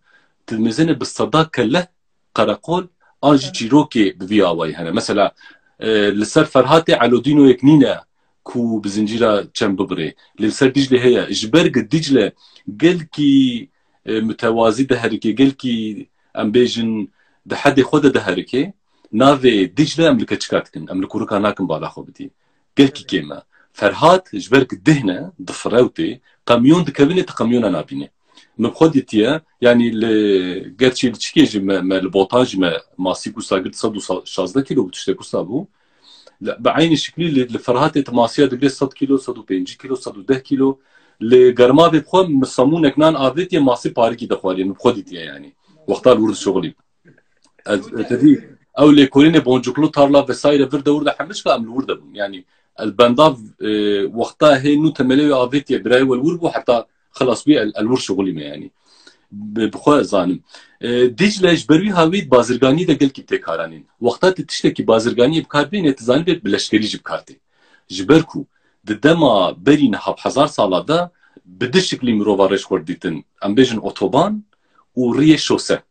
تلمزن بالصدا كله قرقول آج جيروكي بفياواي هنا مثلا لسر فرهاتي علودينو يكنينا كو بزنجيرا چم ببري لسر دیجلی هيا جبر قد دیجله قل كي متوازي دهركي قل كي ام بيجن ده حد خود دهركي نافي دیجله املكا چكاتكن املكو ركا ناكن بالا خو بدي قل كي كيما فرهات جبر قد دهنا ضفراوتي قميون دكابينة قميون أنا بيني مبخديتيا يعني لقرشي لتشكيج ما البوطاج ما ماسيكو ساقط صدو 16 كيلو بتشتكو صابو لا بعين الشكلي لفرهات تماسيا دقلي 100 كيلو 105 كيلو 110 كيلو لقرما بيبخو مصمون اكنان افيتيا ماسي باركي دخوالي مبخديتيا يعني وقتها الورد شغلي تدي او لكورين بونجوكلو تارلا وسايره فرد ورد حمش ام الورد يعني البنداف وقتها هي نو تملي افيتيا براي والوربو حتى خلاص بي الور شغلي ما يعني بخو زانم ديجلاج بروي هاويد بازرگاني ده قال كي تكارانين وقتها تشتكي بازرگاني بكاربين تزاني بلشكري جب كارتي جبركو دما برين حب 1000 سال ده بدشكلي مروفا ريش ورديتن ام بيجن اوتوبان وريه شوسه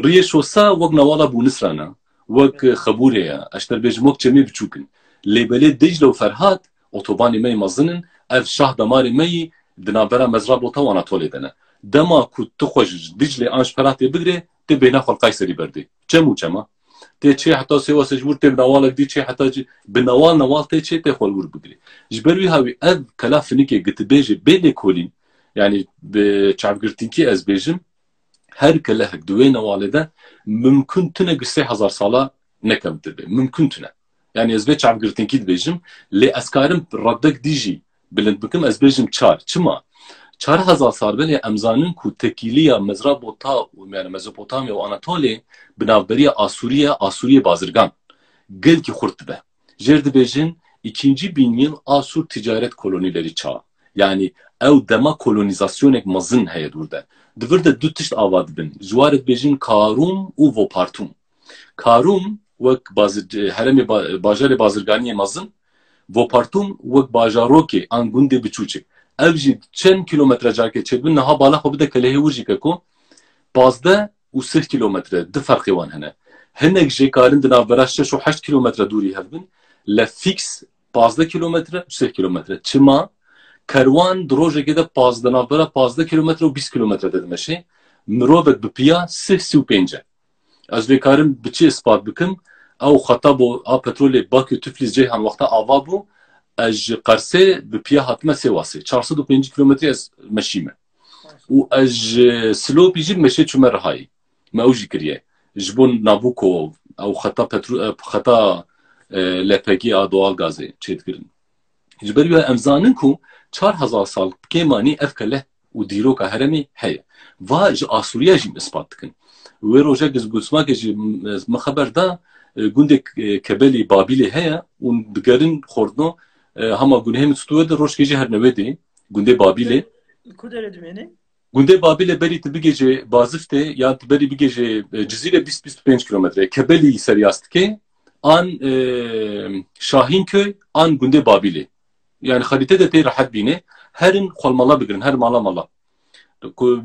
ريه شوسه وقنا والا بو نسرانا وق خبوريا اشتر بيجموك جميع بچوكن لبلد دجله وفرهاد اوتوباني مي مزنن اف شاه دماري مي دنابرا مزراب وطوانا تولدنا دما كنت تخرج دجله انش فراتي بقري تبينا خل قيصري بردي جمو جما تي حتى سوا سجور تبنوالك دي تي حتى بنوال نوال تي تخول ور بقري جبروي هاوي اذ كلاف نيكي قت بيجي بين كولين يعني بشعب قرتينكي از بيجم هر كلاه دوينا والده ممكن تنقص 1000 ساله نكم تبي ممكن تنا يعني از بيت شعب قرتين كيد بيجم لي اسكارم ردك ديجي بلند بكم از بيجم چار چما 4000 سال بلي امزانن كو تكيليا مزراب وطا يعني مزوبوتاميا واناتولي بنابريا اسوريا بازرگان قل كي خورت به جرد بيجن ikinci bin yıl Asur ticaret kolonileri çağı. Yani ev dema kolonizasyonek mazın heye durda. Dıvırda du tişt avad bin. Zuaret bejin Karum u Vopartum. Karum وەک هەرێمی باژارێ بازرگانیە مەزن ڤۆپارتوم وەک باژارۆکێ ئان گوندێ بچووچێ ئەو ژی چەند کیلۆمەترە جارکێ چێبن نەها بالا خۆ بدە کە لە هێورژیکە کۆ 15 و 30 کیلۆمەترە دو فەرقیوان هەنە هەنێک ژێ کارن دە ناوبەرا 6 و 8 کیلۆمەترە دووری هەبن لە فیکس 15 کیلۆمەترە 3 کیلۆمەترە çima کەروان درۆژێکێدا 15 ناوبەرا 15 کیلۆمەترە و 20 کیلۆمەترە دەدمەشێ mirovek bi piya 35 e. Ez vê karim bi çi ispat bikim ew xeta bo a petrolê Bakü Tiflis cêhan wexta ava bû ez ji Qersê bi piya hatime sê wasê 405 kilometre ez meşîme û ez ji Silopî jî meşê çûme Rihayê me ew jî kiriye ji bo Nabucco ew xeta LPG a doğal gazê çêdikirin ji ber wê em zanin ku 4000 sal kêmanî ev keleh û dîroka heremê heye va ji Asûriya jî ispat dikin wê rojek ji gulsmakê jî me xeber da gundek Kebelê Babilê heye û digerin xordno hema gunehê min stûye de rojkê jî her newêdê gundê Babilê ku derê dimêne گونده بابل بری تبیگه بازفته یا تبری بیگه جزیره 20-25 kilometre کبلی سریاست که آن شاهین köy آن گونده بابلی yani خریطه ده تی راحت بینه هرن خالمالا بگرن هر مالا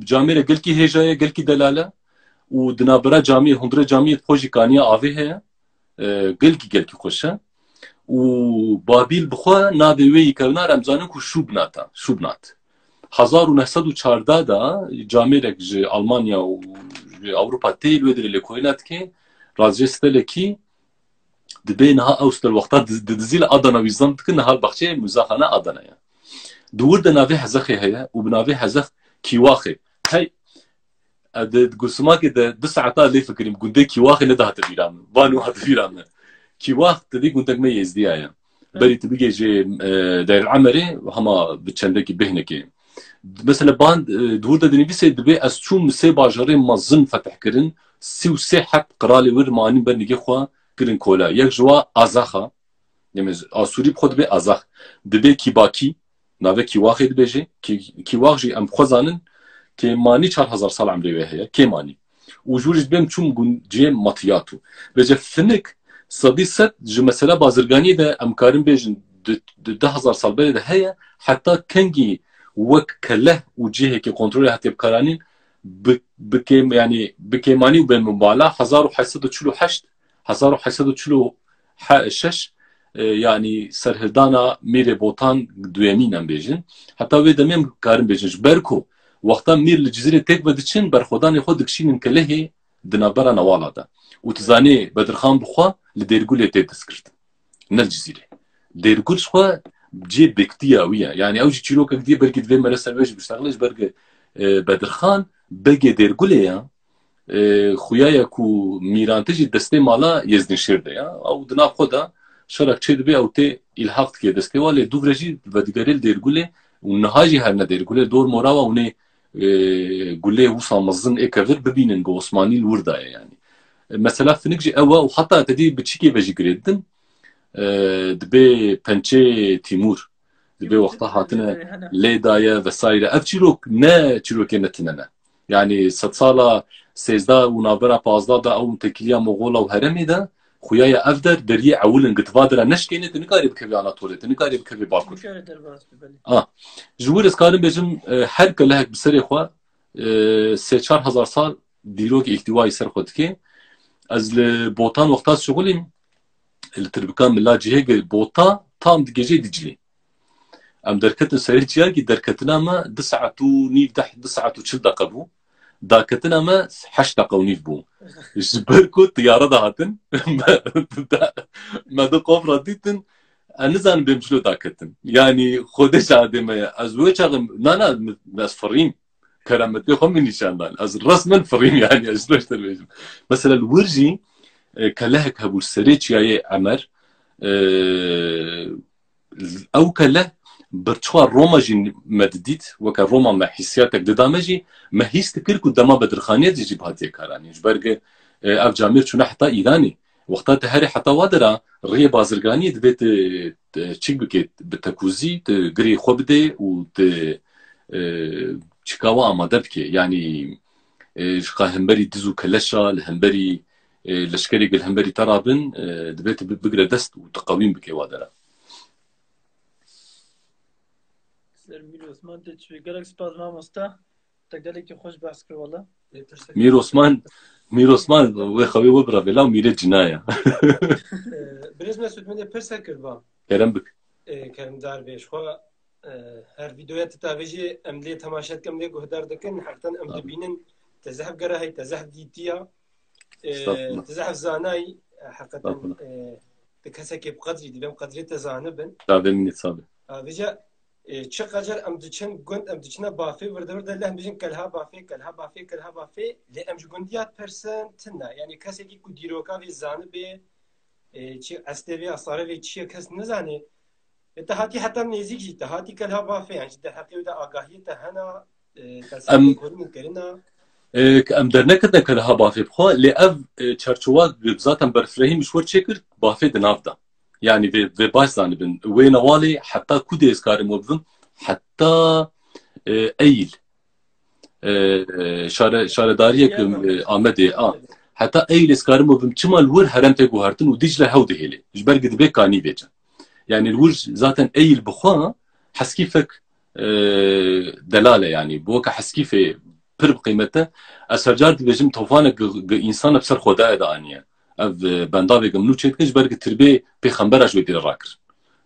جامعه گل کی هجایه گل کی دلاله و دنابرا جامعه هندره جامعه خوشی کانیا آوه هیا گل کی خوشه و بابل بخوا نابوی کرنا رمزانه کو شوب نات 1914 da camiye Almanya و Avrupa تیل ودری لکوینات که راجستل کی دبی نها اوست الوقت دزیل آدنا ویزان تکن نها بخشی مزاخانه آدنا یا دور دناوی حزخی هیا و بناوی حزخ کیواخی هی اد گسما که د ساعتا لی فکریم گنده کیواخی نده هات بیرام بانو هات بیرام کیواخ تدی گنده می ازدیا یا بری تبیگه در العمره هما بچنده کی بهنه کی مثلا باند دور da dinivîsê dibe ez çûm sê bajarê mezin fetih kirin sî û sê heb qiralê wir manî bernigê xwe kirin kola yek ji wa azaxa asûrî bi xwe dibe azax dibe kîbakî navê kîwaxê dibêje kîwax jî em xwezanin kêmanî 4000 sal emrê wê heye kêmanî û jûr ji dibêm çûm ciyê matiyatû bêje finik sedî sed ji mesela bazirganiyê de em karin bêjin 10,000 sal berê de heye heta kengî وك كله وجهه ككنترول هاتي بكرانين بكيم يعني بكيماني وبالمبالغة 1608 1606 يعني سرهدانا ميري بوتان دويمين ام بيجن حتى وي دميم كارم بيجن بركو وقتا مير الجزيرة تك بدچن برخودان خود دكشين كله دنابرا نوالا دا وتزاني بدرخان بخوا لديرغول تي تسكرت من الجزيرة ديرغول شخوا جي بكتيا ويا يعني اوجي تشيلوك كدي بركي دفي مرسل ويش بيشتغلش بركي بدرخان بقي ديرغوليا خويايا كو ميران تجي دستي مالا يزدن شيرده يا او دنا خدا شرك تشي دبي او تي الحقت كي دستي والي دوفرجي بديغريل ديرغولي ونهاجي هرنا ديرغولي دور موراوا وني غولي وصا مزن اكفر ببينن بوسماني الوردا يعني مثلا فنكجي اوا وحتى تدي بتشيكي بجي جريدن دبي بنچه تيمور دبي وقتها هاتنا ليدايا وسايره اف چيروك نه چيروك نتننا يعني ستصالا سيزدا ونابرا بازدا دا او تكيليا مغولا وهرمي دا خويايا افدر دري عولن قتفادر نشكينه تنكاري بكبي اناطولي تنكاري بكبي باكور جوور اسكارن بجم هر كلهك بسري خوا 3000 سال ديروك احتواي سر خودكي از بوتان وقتها شغلين التربكان من لا جهه بوتا تام دجي دجلي ام دركتن سريتيا كي دركتنا ما 9 ونيف 9 دقيقه بو داكتنا ما 8 دقيقه ونيف بو جبركو طياره دهاتن ما دو قفره ديتن انزان بمشلو داكتن يعني خودش ادمه ازوج انا مسفرين كرامتي خم نشاندان از رسما فريم يعني اشلوش تلفزيون مثلا الورجي كلهك هبو السريتيا عمر او كله برتشوا روما جي مدديت وكا روما مع حسياتك دامجي ما هيستكر قدام بدرخانيه جي بهاتي كاراني جبرغ اف جامير شنو حتى ايراني وقتها تهري حتى وادرا ري بازرغاني دبيت تشيك بكيت بتكوزي تغري خوبدي و تشكاوا امادبكي يعني شقاهمبري دزو كلشا الهمبري لشكري الهمبري ترابن دبيت بقرا دست وتقاويم بكي وادرا مير عثمان تشوي قالك سباز ما مستا تقدر لك خوش بحث كر والله مير عثمان وخوي وبرا بلا مير جنايه بالنسبه لسوتمني برسا كربا كرم بك كرم دار بيش خو هر فيديوهات تافيجي املي تماشات كم لي غدار دكن حتى ام دبينن تزحف قرا هي تزحف ديتيا تزحف زاناي حقيقه تكسكي بقدري دي بقدري تزانبن تابع مني صابر فيجا چه قجر ام دچن گوند ام دچنا بافي ورد له بيجن كلها بافي ل ام جونديات پرسنتنا يعني کسی کی کو دیروکا وی زانه به چی استوی اثر وی چی کس نزانه اتحادی حتی نزدیک اتحادی كلها بافي يعني ده حقیقت آگاهی ته هنا ام کرنا ام درنكتنا كلها بافي بخو لاف چرچوات بذاتن برفرهي مشور چكر بافي دنافدا يعني في باش زانبن وين والي حتى كوديس كارم وبن حتى ايل شارداریەک ئامەدێ حتا ئەی لێسکارم بم چما الور هەرم تێ گوهارتن و دیج لە هەو دەهێلێ ji ber dibê kanî bêce yani الور zaten eyl bixwe heskîfek delale yani bu weke heskîfê pir bi qîmete ez hercar dibêjim tofanek însan bi ser xwedayê de aniye ev bendavê nû çêdike ji ber tirbê pêxembera ji wê dîre rakir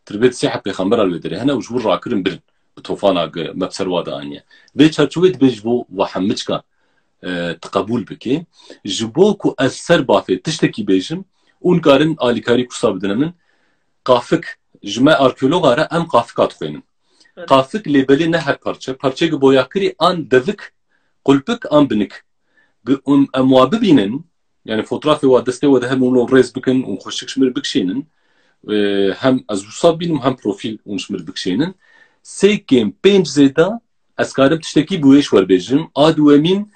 tirbê sêhet pêxembera wê derê hene û ji wir rakirin birin bi tofana me bi ser wa de aniye vê çerçevê dibê ji bo wehemmiçka تقبول بکێ ji bo ku ez ser bafê tiştekî bêjim û nikarin alîkarî kusa bidine min qafik ji me arkeologa re em qafika dixwênin qafik lêbelê ne her parçe parçeyekî boyakirî an devik qulpik an binik em wa bibînin yani fotoğrafê wa destê we de hem û rêz bikin û xweşik ji mir bikişênin hem ez wisa bînim hem profîl û ji mir bikişênin sêkên pênc zêda ez karim tiştekî bû wê ji werbêjim a duwemîn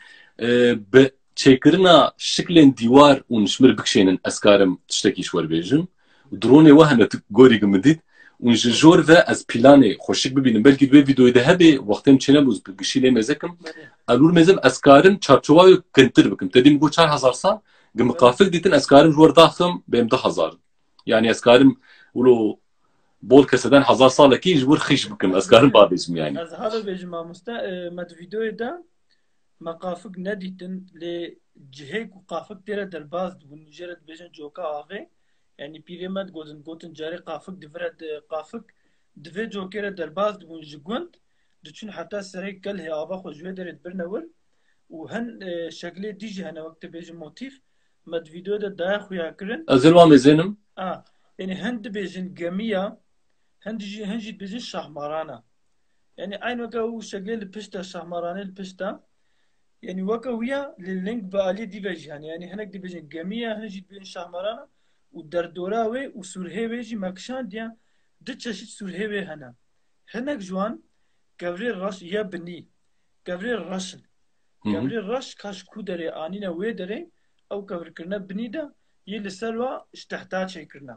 bi çêkirina şiklên dîwar û ji mir bikişênin ez karim tiştekî ji werbêjim dronê we hene tu gorî min dît û ji jor ve ez pîlanê xweşik bibînim belkî wê vîdeoyê de hebe wextêm çênebû bi gişî lê mêzekim elûr mêzem ez karim çarçova wê kintir bikim te dîm got 4000 sal gim qafik dîtin ez karim ji wer daxim bêm 10000 yani ez karim wilo bol keseden 1000 salekî ji wir xîş bikim ez karim babêjim yani ez hava bêjim mamoste me di vîdeoyê de me qafik nedîtin lê cihê ku qafik tê re derbas dibûn jê re dibêjin joka avê yani pîrê me gotin carê qafik divire qafik divê cokê re derbas dibûn ji gund diçûn heta serê gelhê ava xwe ji wê derê dibirine wir û hin şeklê dî jî hene wek te bêjin motif me di vîdeoyê de daya xuya kirin ez ê wan mêzênim yani hin dibêjin gemiya hin jî dibêjin şahmarana yani aynı weke û şeklê li pişta şahmaranê li pişta yani weke wiya li link bi aliyê dîve jî hene yani hinek dibêjin gemiya hin jî dibêjin şahmarana û derdora wê û sûrhê wê jî me kişandiye di çeşît sûrhê wê hene hinek ji wan gevrê reş ya binî gevrê reşin gevrê reş kaş ku derê anîne wê derê ew kevirkirine binî de yê li ser wa ji tehta çêkirine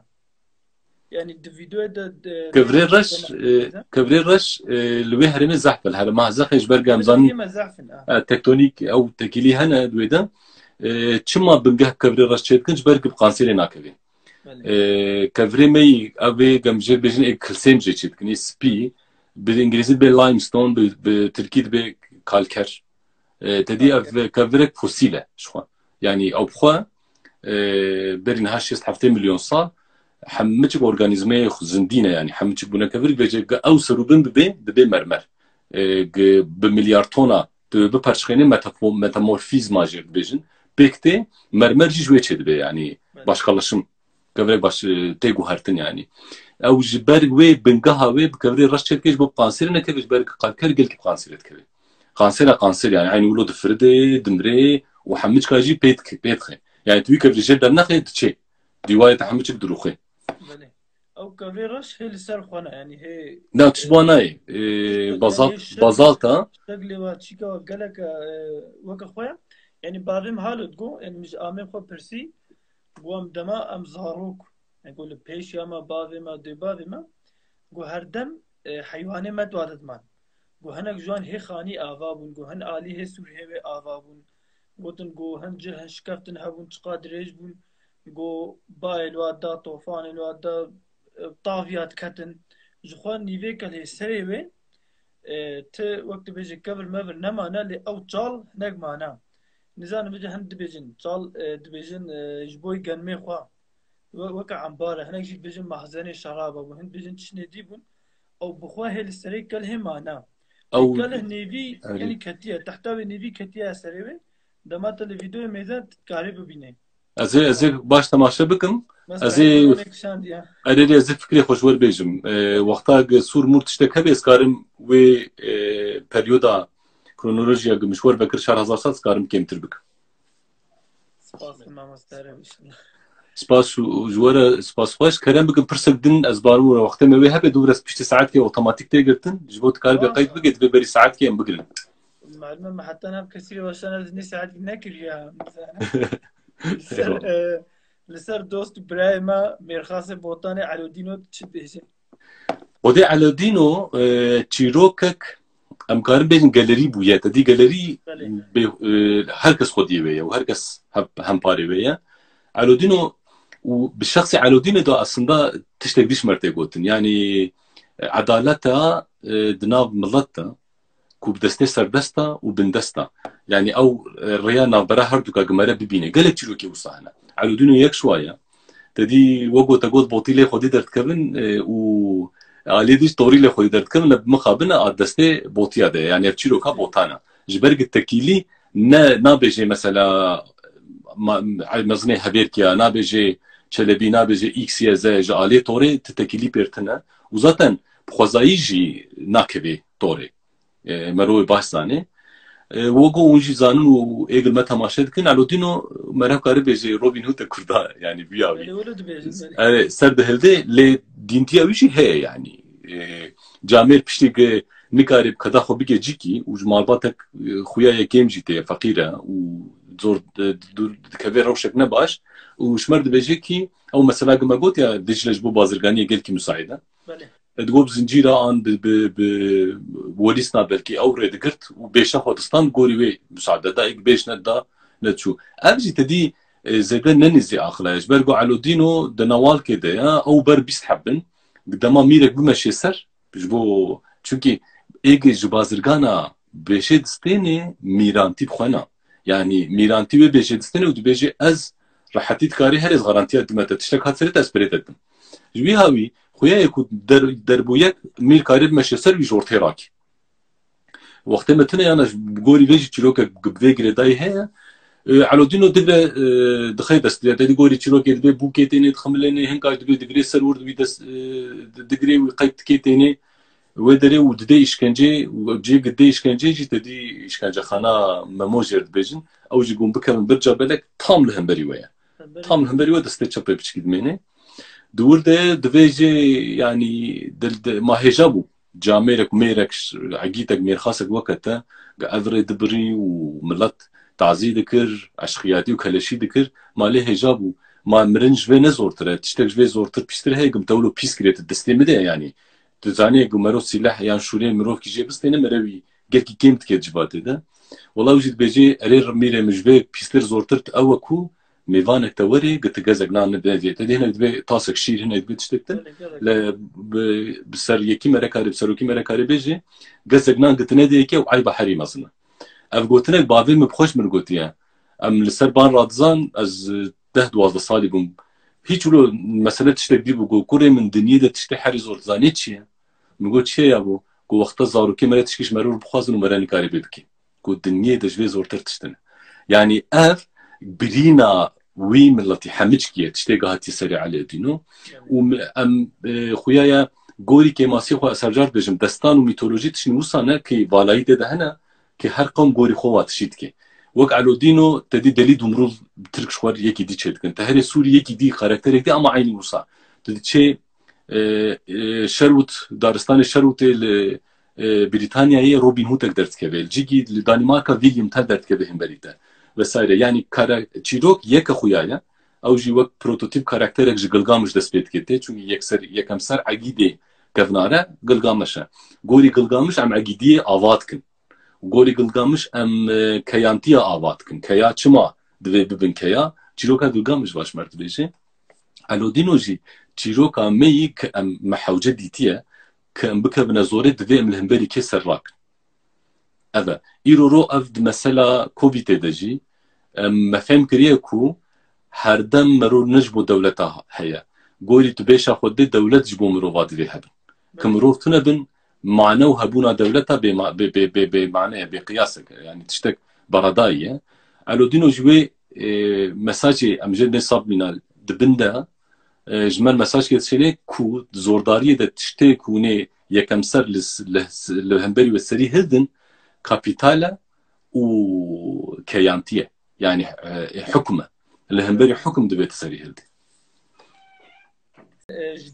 yani di vîdeoyê de kevrê reş li wê herêmê zehf el herêma zexê ji ber gemzanî tektonîk ew tekîlî hene di wê de çima bingeh kevrê reş çêdikin ji ber ku bi kanserê nakeve kevrê me ev ê gemjê bêjin ê kilsêm jê çêdikin ê spî bi îngilîzî bê limestone bi tirkî dibê kalker tedî ev kevirek fosîl e ji xwe yani ew bixwe berî niha 6-7 milyon sal hemmiçik organîzmeyê zindî ne yani hemmiçik bûne kevirek vêce ew serûbin dibe mermer bi milyar tona bi perçxênê metamorfîzma jê dibêjin pêk tê mermer jî ji wê çê dibe yani başkalaşım kevirek baş tê guhertin yani ew ji ber wê bingeha wê bi kevirê reş çêdike ji bo kanserê nekeve ji ber kalker gelkî kanserê dikeve kansera kanser yani aynı wilo difirde dimrê û hemmiçka jî pê dixe yani tu wî kevirê jê dernexe diçe dîwarê te hemmiçik diroxe ew kevrê reş hê li ser xwe ne yani hê na tişba nayê bazalta şeklê wa çîka wa gelek weke xwe ye yani bavêm halet got yani min ji amên xwe pirsî got em dema em zarok yani got li pêş ya me bavê me dê bavê me got herdem heywanê me dwadidman got hinek ji wan hê xanî ava bûn got hin alî hê sûrhê wê ava bûn gotin got hin cih hin şikeftin hebûn çiqa dirêj bûn got bayê li wa da tofanê li wa da taviya diketin ji xwe nîvêke lê serê wê ti wek dibêje kevir mevir nemane lê ew çal hinek mane nizanim bêje hin dibêjin çal dibêjin ji bo genmê xwe weke embare hinek jî dibêjin mehzenê şeraba bûn hin dibêjin tiştê dî bûn ew bi xwe hê li serê kel hê mane gelh nêvî yani ketiye tehta wê nêvî ketiye serê wê dema te li vîdeoyê mêze karî bibîne ez ê baş temaşe bikim ez ê erê ez ê fikrê xwe ji werbêjim wexta sûr mûr tiştek hebe ez karim wê peryoda kronolojiya mişwer vekir 4000 sal karim kêmtir bikim spas ji we re spasxweş kerem bikim pirsek din ez barim û wextê me wê hebe du res piştî saetkê otomatik tê girtin ji bo tu karî bê qeyd bike divê berî saetkê em bigirin معلومه ما حتى انا بكثير وشان ني ساعات ناكل يا لسر دوست برايما مرخص بوطاني علودينو تشبهش ودي علودينو تشيروكك ام كارن بين جاليري بويا تدي جاليري بله هركس خدي ويا وهركس هم باري ويا علودينو وبالشخص علودينو ده اصلا تشتكديش مرتي قوتن يعني عدالتها دناب ملتها كوب دستي سردستا وبندستا يعني او ريانا برا هردوكا جمارة ببينه قالك تشروكي وصاهنا علودينو يك شوية تدي وقو تقول بوطيلي خدي درت كبن و عليديش طوري خدي درت كبن بمخابنا دستي بوطيا ده يعني تشروكا بوطانا جبرق التكيلي نابجي مثلا مزني هبيركيا نابجي چلبی نابجي اكس يا زي علي طوري تتكيلي بيرتنا وزاتن بخوازايجي ناكبي طوري مروي باسانه وقو اونجي زانون و ايغل ما تماشا دكن علودينو مرا قريبجي روبن هود كردا يعني بياوي ولد بيجن سرد هلده ل دينتي اويشي هي يعني جامير بشتي نكارب كدا خو بيجي جيكي وجمالباتك خويا جيم جيتي فقيره وزور كبير روشك نباش وشمرد بيجيكي او مثلا كما قلت يا دجلج بو بازرغانيه قالكي مساعده بله تقول زنجيرة عن بوليسنا بلكي أو ريد قرت وبيشنا خودستان قوري وي مساعدة دايق بيشنا دا نتشو أبجي تدي زيدا ننزي أخلاج برقو على دينو دنوال كده أو بر بيست حبن قدما ميرك بمشي سر بجبو چونكي إيجي جبازرگانا بيشي دستيني ميرانتي بخوانا يعني ميرانتي بيشي دستيني ودو بيجي أز راحتي كاري هرز غارانتيات دمتا تشتك هات سريت أسبريتتن جبي هاوي خويا يكون دربويك ميل قريب ماشي سر بجورتي راكي وقت ما تنا انا بقولي فيجي تشيروكا بفيجري داي هي على دينو دغ دخي دست دي قولي تشيروكا دبي بوكيتيني تخملني هنكا دبي دغري سرور دبي دس دغري وقيت كيتيني ودري وددي اشكنجي وجي قدي اشكنجي جي تدي اشكنجه خانه مموجر بيجن او جي قوم بكم برجا بالك تام لهم بريويا تام لهم بريويا دست تشابي بشكل مني دور ده دفيجي يعني ما هجابو جاميرك وميرك عقيتك مير خاصك وقتها قادر دبري وملت تعزي ذكر عشقياتي وكلاشي ذكر ما ليه هجابو ما مرنج في نزور ترى تشتك في زور تر بيشتري هيك متولو بيسكريت الدستي مده يعني تزاني قمرو سلاح يعني شورين مروف كي جيب بس مروي قالك كيمت كي جبات ده والله وجد بيجي ارير ميره مجبك بيستر زور تر اوكو ميفانك توري قلت جازك نان نبدأ تدي هنا تبي طاسك شير هنا تبي تشتكتن لا بسر يكي مركاري بسروكي مركاري بيجي جازك نان قلت نادي يكي وعي بحري مثلا أفقولتنك بعضهم مبخوش من قلتيا أم لسربان رادزان از ده دوازده سالی قم هیچ ولو مسألة تشتك دي بقول كوري من دنيا ده تشتي حري زور زانيت شيء نقول شيء يا أبو قو وقت زاروكي مرة تشكيش مرور بخازن ومراني كاري بيبكي قو الدنيا ده جوي زور ترتشتن يعني أف برينا وي ملتي حمجكيه تشتيقه هاتي سريع على دينو وام خويايا قولي كي ماسي خو سرجار بجم دستان وميثولوجي تشني وصانا كي بالاي ده هنا كي هر قوم قولي خوات شيتكي وك على دينو تدي دليل دمرو ترك شوار يكي دي تشد كنت هري سوري يكي دي كاركتر دي اما عيني وصا تدي شيء شروت دارستان شروت بريطانيا هي روبن هود قدرت كبل جيجي لدنمارك فيليام تقدرت كبهم بريده vesaire yani çîrok yek xuyaya ew jî wek prototîp karakterek ji Gilgameş dest pê dike çünkü yekemser egîdê kevnare Gilgameş e gorî Gilgameş em egîdiyê ava dikin gorî Gilgameş em keyantiya ava dikin keya çima divê bibin keya çîroka Gilgameş baş mer dibêje elodîno jî çîroka me yî ki em mehewce dîtiye ki em bikevine zorê divê em li hemberî kê ser rakin evet İroro ev mesela Covid'e de jî mefhem kiriye ku her dem meror necbu devleta heye gorî tu bêşa xwedê devlet ji bo mirova divê hebin ki mirov tune bin mane û hebûna devleta bê maneye bê qiyasek yani tiştek beredayî ye elodîno ji wê mesajê em jê nesab bîna dibin de ji me mesaj ketişêne ku zordariyê de tiştê ku nê yekemser li hemberî ve serî hildin kapitale و كيانتيه يعني حكمه اللي هنبري حكم دبي تسري هلدي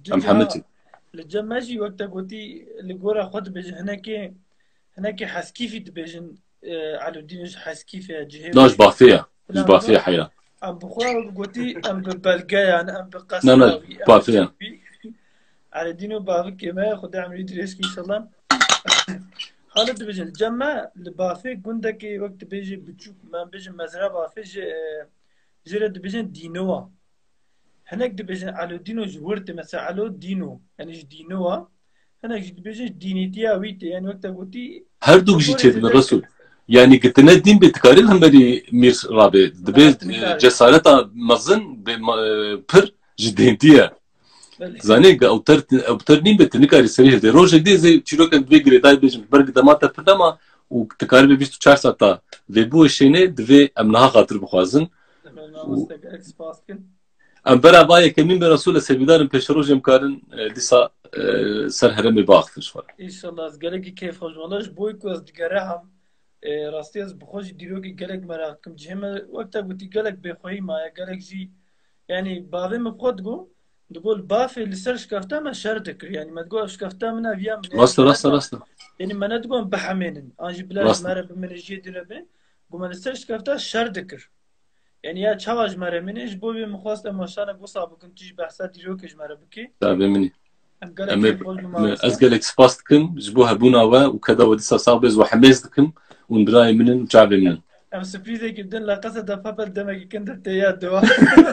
محمد الجماجي وقت قلتي اللي قورا خد بيجي هناك حسكيفي دبيجن على الدين حسكيفي جهه لاش بافيه حيلا ام بخوار قلتي ام ببلقايا ام بقصر لا بافيه على الدين بافك ما خد عمليه ريسك ان شاء الله حالا دبیجن جمع لبافه گنده که وقت دبیجی بچوک من بیجم مزرعه بافه جره دبیجن دینوا هناك دبیجن علو دینو جورت مثلا علو دینو یعنی دینوا هناك دبیجن دینیتیا ویت yani وقت گوتی her duk jî çêdibin Resul. Yani gitine din bê tikarî hemberî mîr rabê dibe cesareta mezin bê pir ji dêntiye. Zanê ewter nîn bê tu nikarî serî hêdî. Rojek dê zê çîroken divê girêdayê bêjin ber demata pir dema û tikarî bê 24 saata vê bu şênê divê em niha xatir bixwazin. Em bera vayê kemîn bê Resul sevîdarin pêşeroj em karin dîsa ser heremê baxtir. İnşallah az gelek keyf hoş valaş boy ku az digere ham rastî az bixwe dîrokî gelek merak kim cihme wekta gotî gelek bêxweyî maye gelek jî yani bavê min xwe digot digol bafê li ser şikefta me şer dikir yani me digot şikefta min ev ya min Rasta. yani me ne digot bihemênin an jî bila mere bi min jî direbe got me li ser şikefta şer dikir yani ya çawa ji mere min ji bo vê min xwast em weşana gosa bikim tu jî behsa dîrokê ji mere bikî Tabii minî. em gelek keyf hoş bû Ez gelek spas dikim ji bo hebûna we û keda we dîsa sabêz û hemêz dikim û birayê min û çavê min. em sürprizekî bidin la qesa de papel demekî kin de tê ya dewa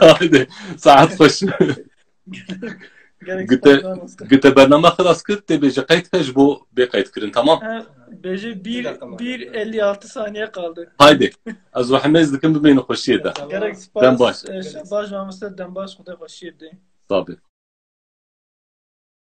Haydi saet xweş. Gite bername xilas kir tê bêje qeyd ke ji bo bê qeydkirin tamam. Bêje 1.56 saniye kaldı. Haydi. Ez we hemêz dikim bibêne xweşiyê de. Gerek Dem baş. Şehbaz mamoste dem baş xuda xweşiyê bidin. Tabii.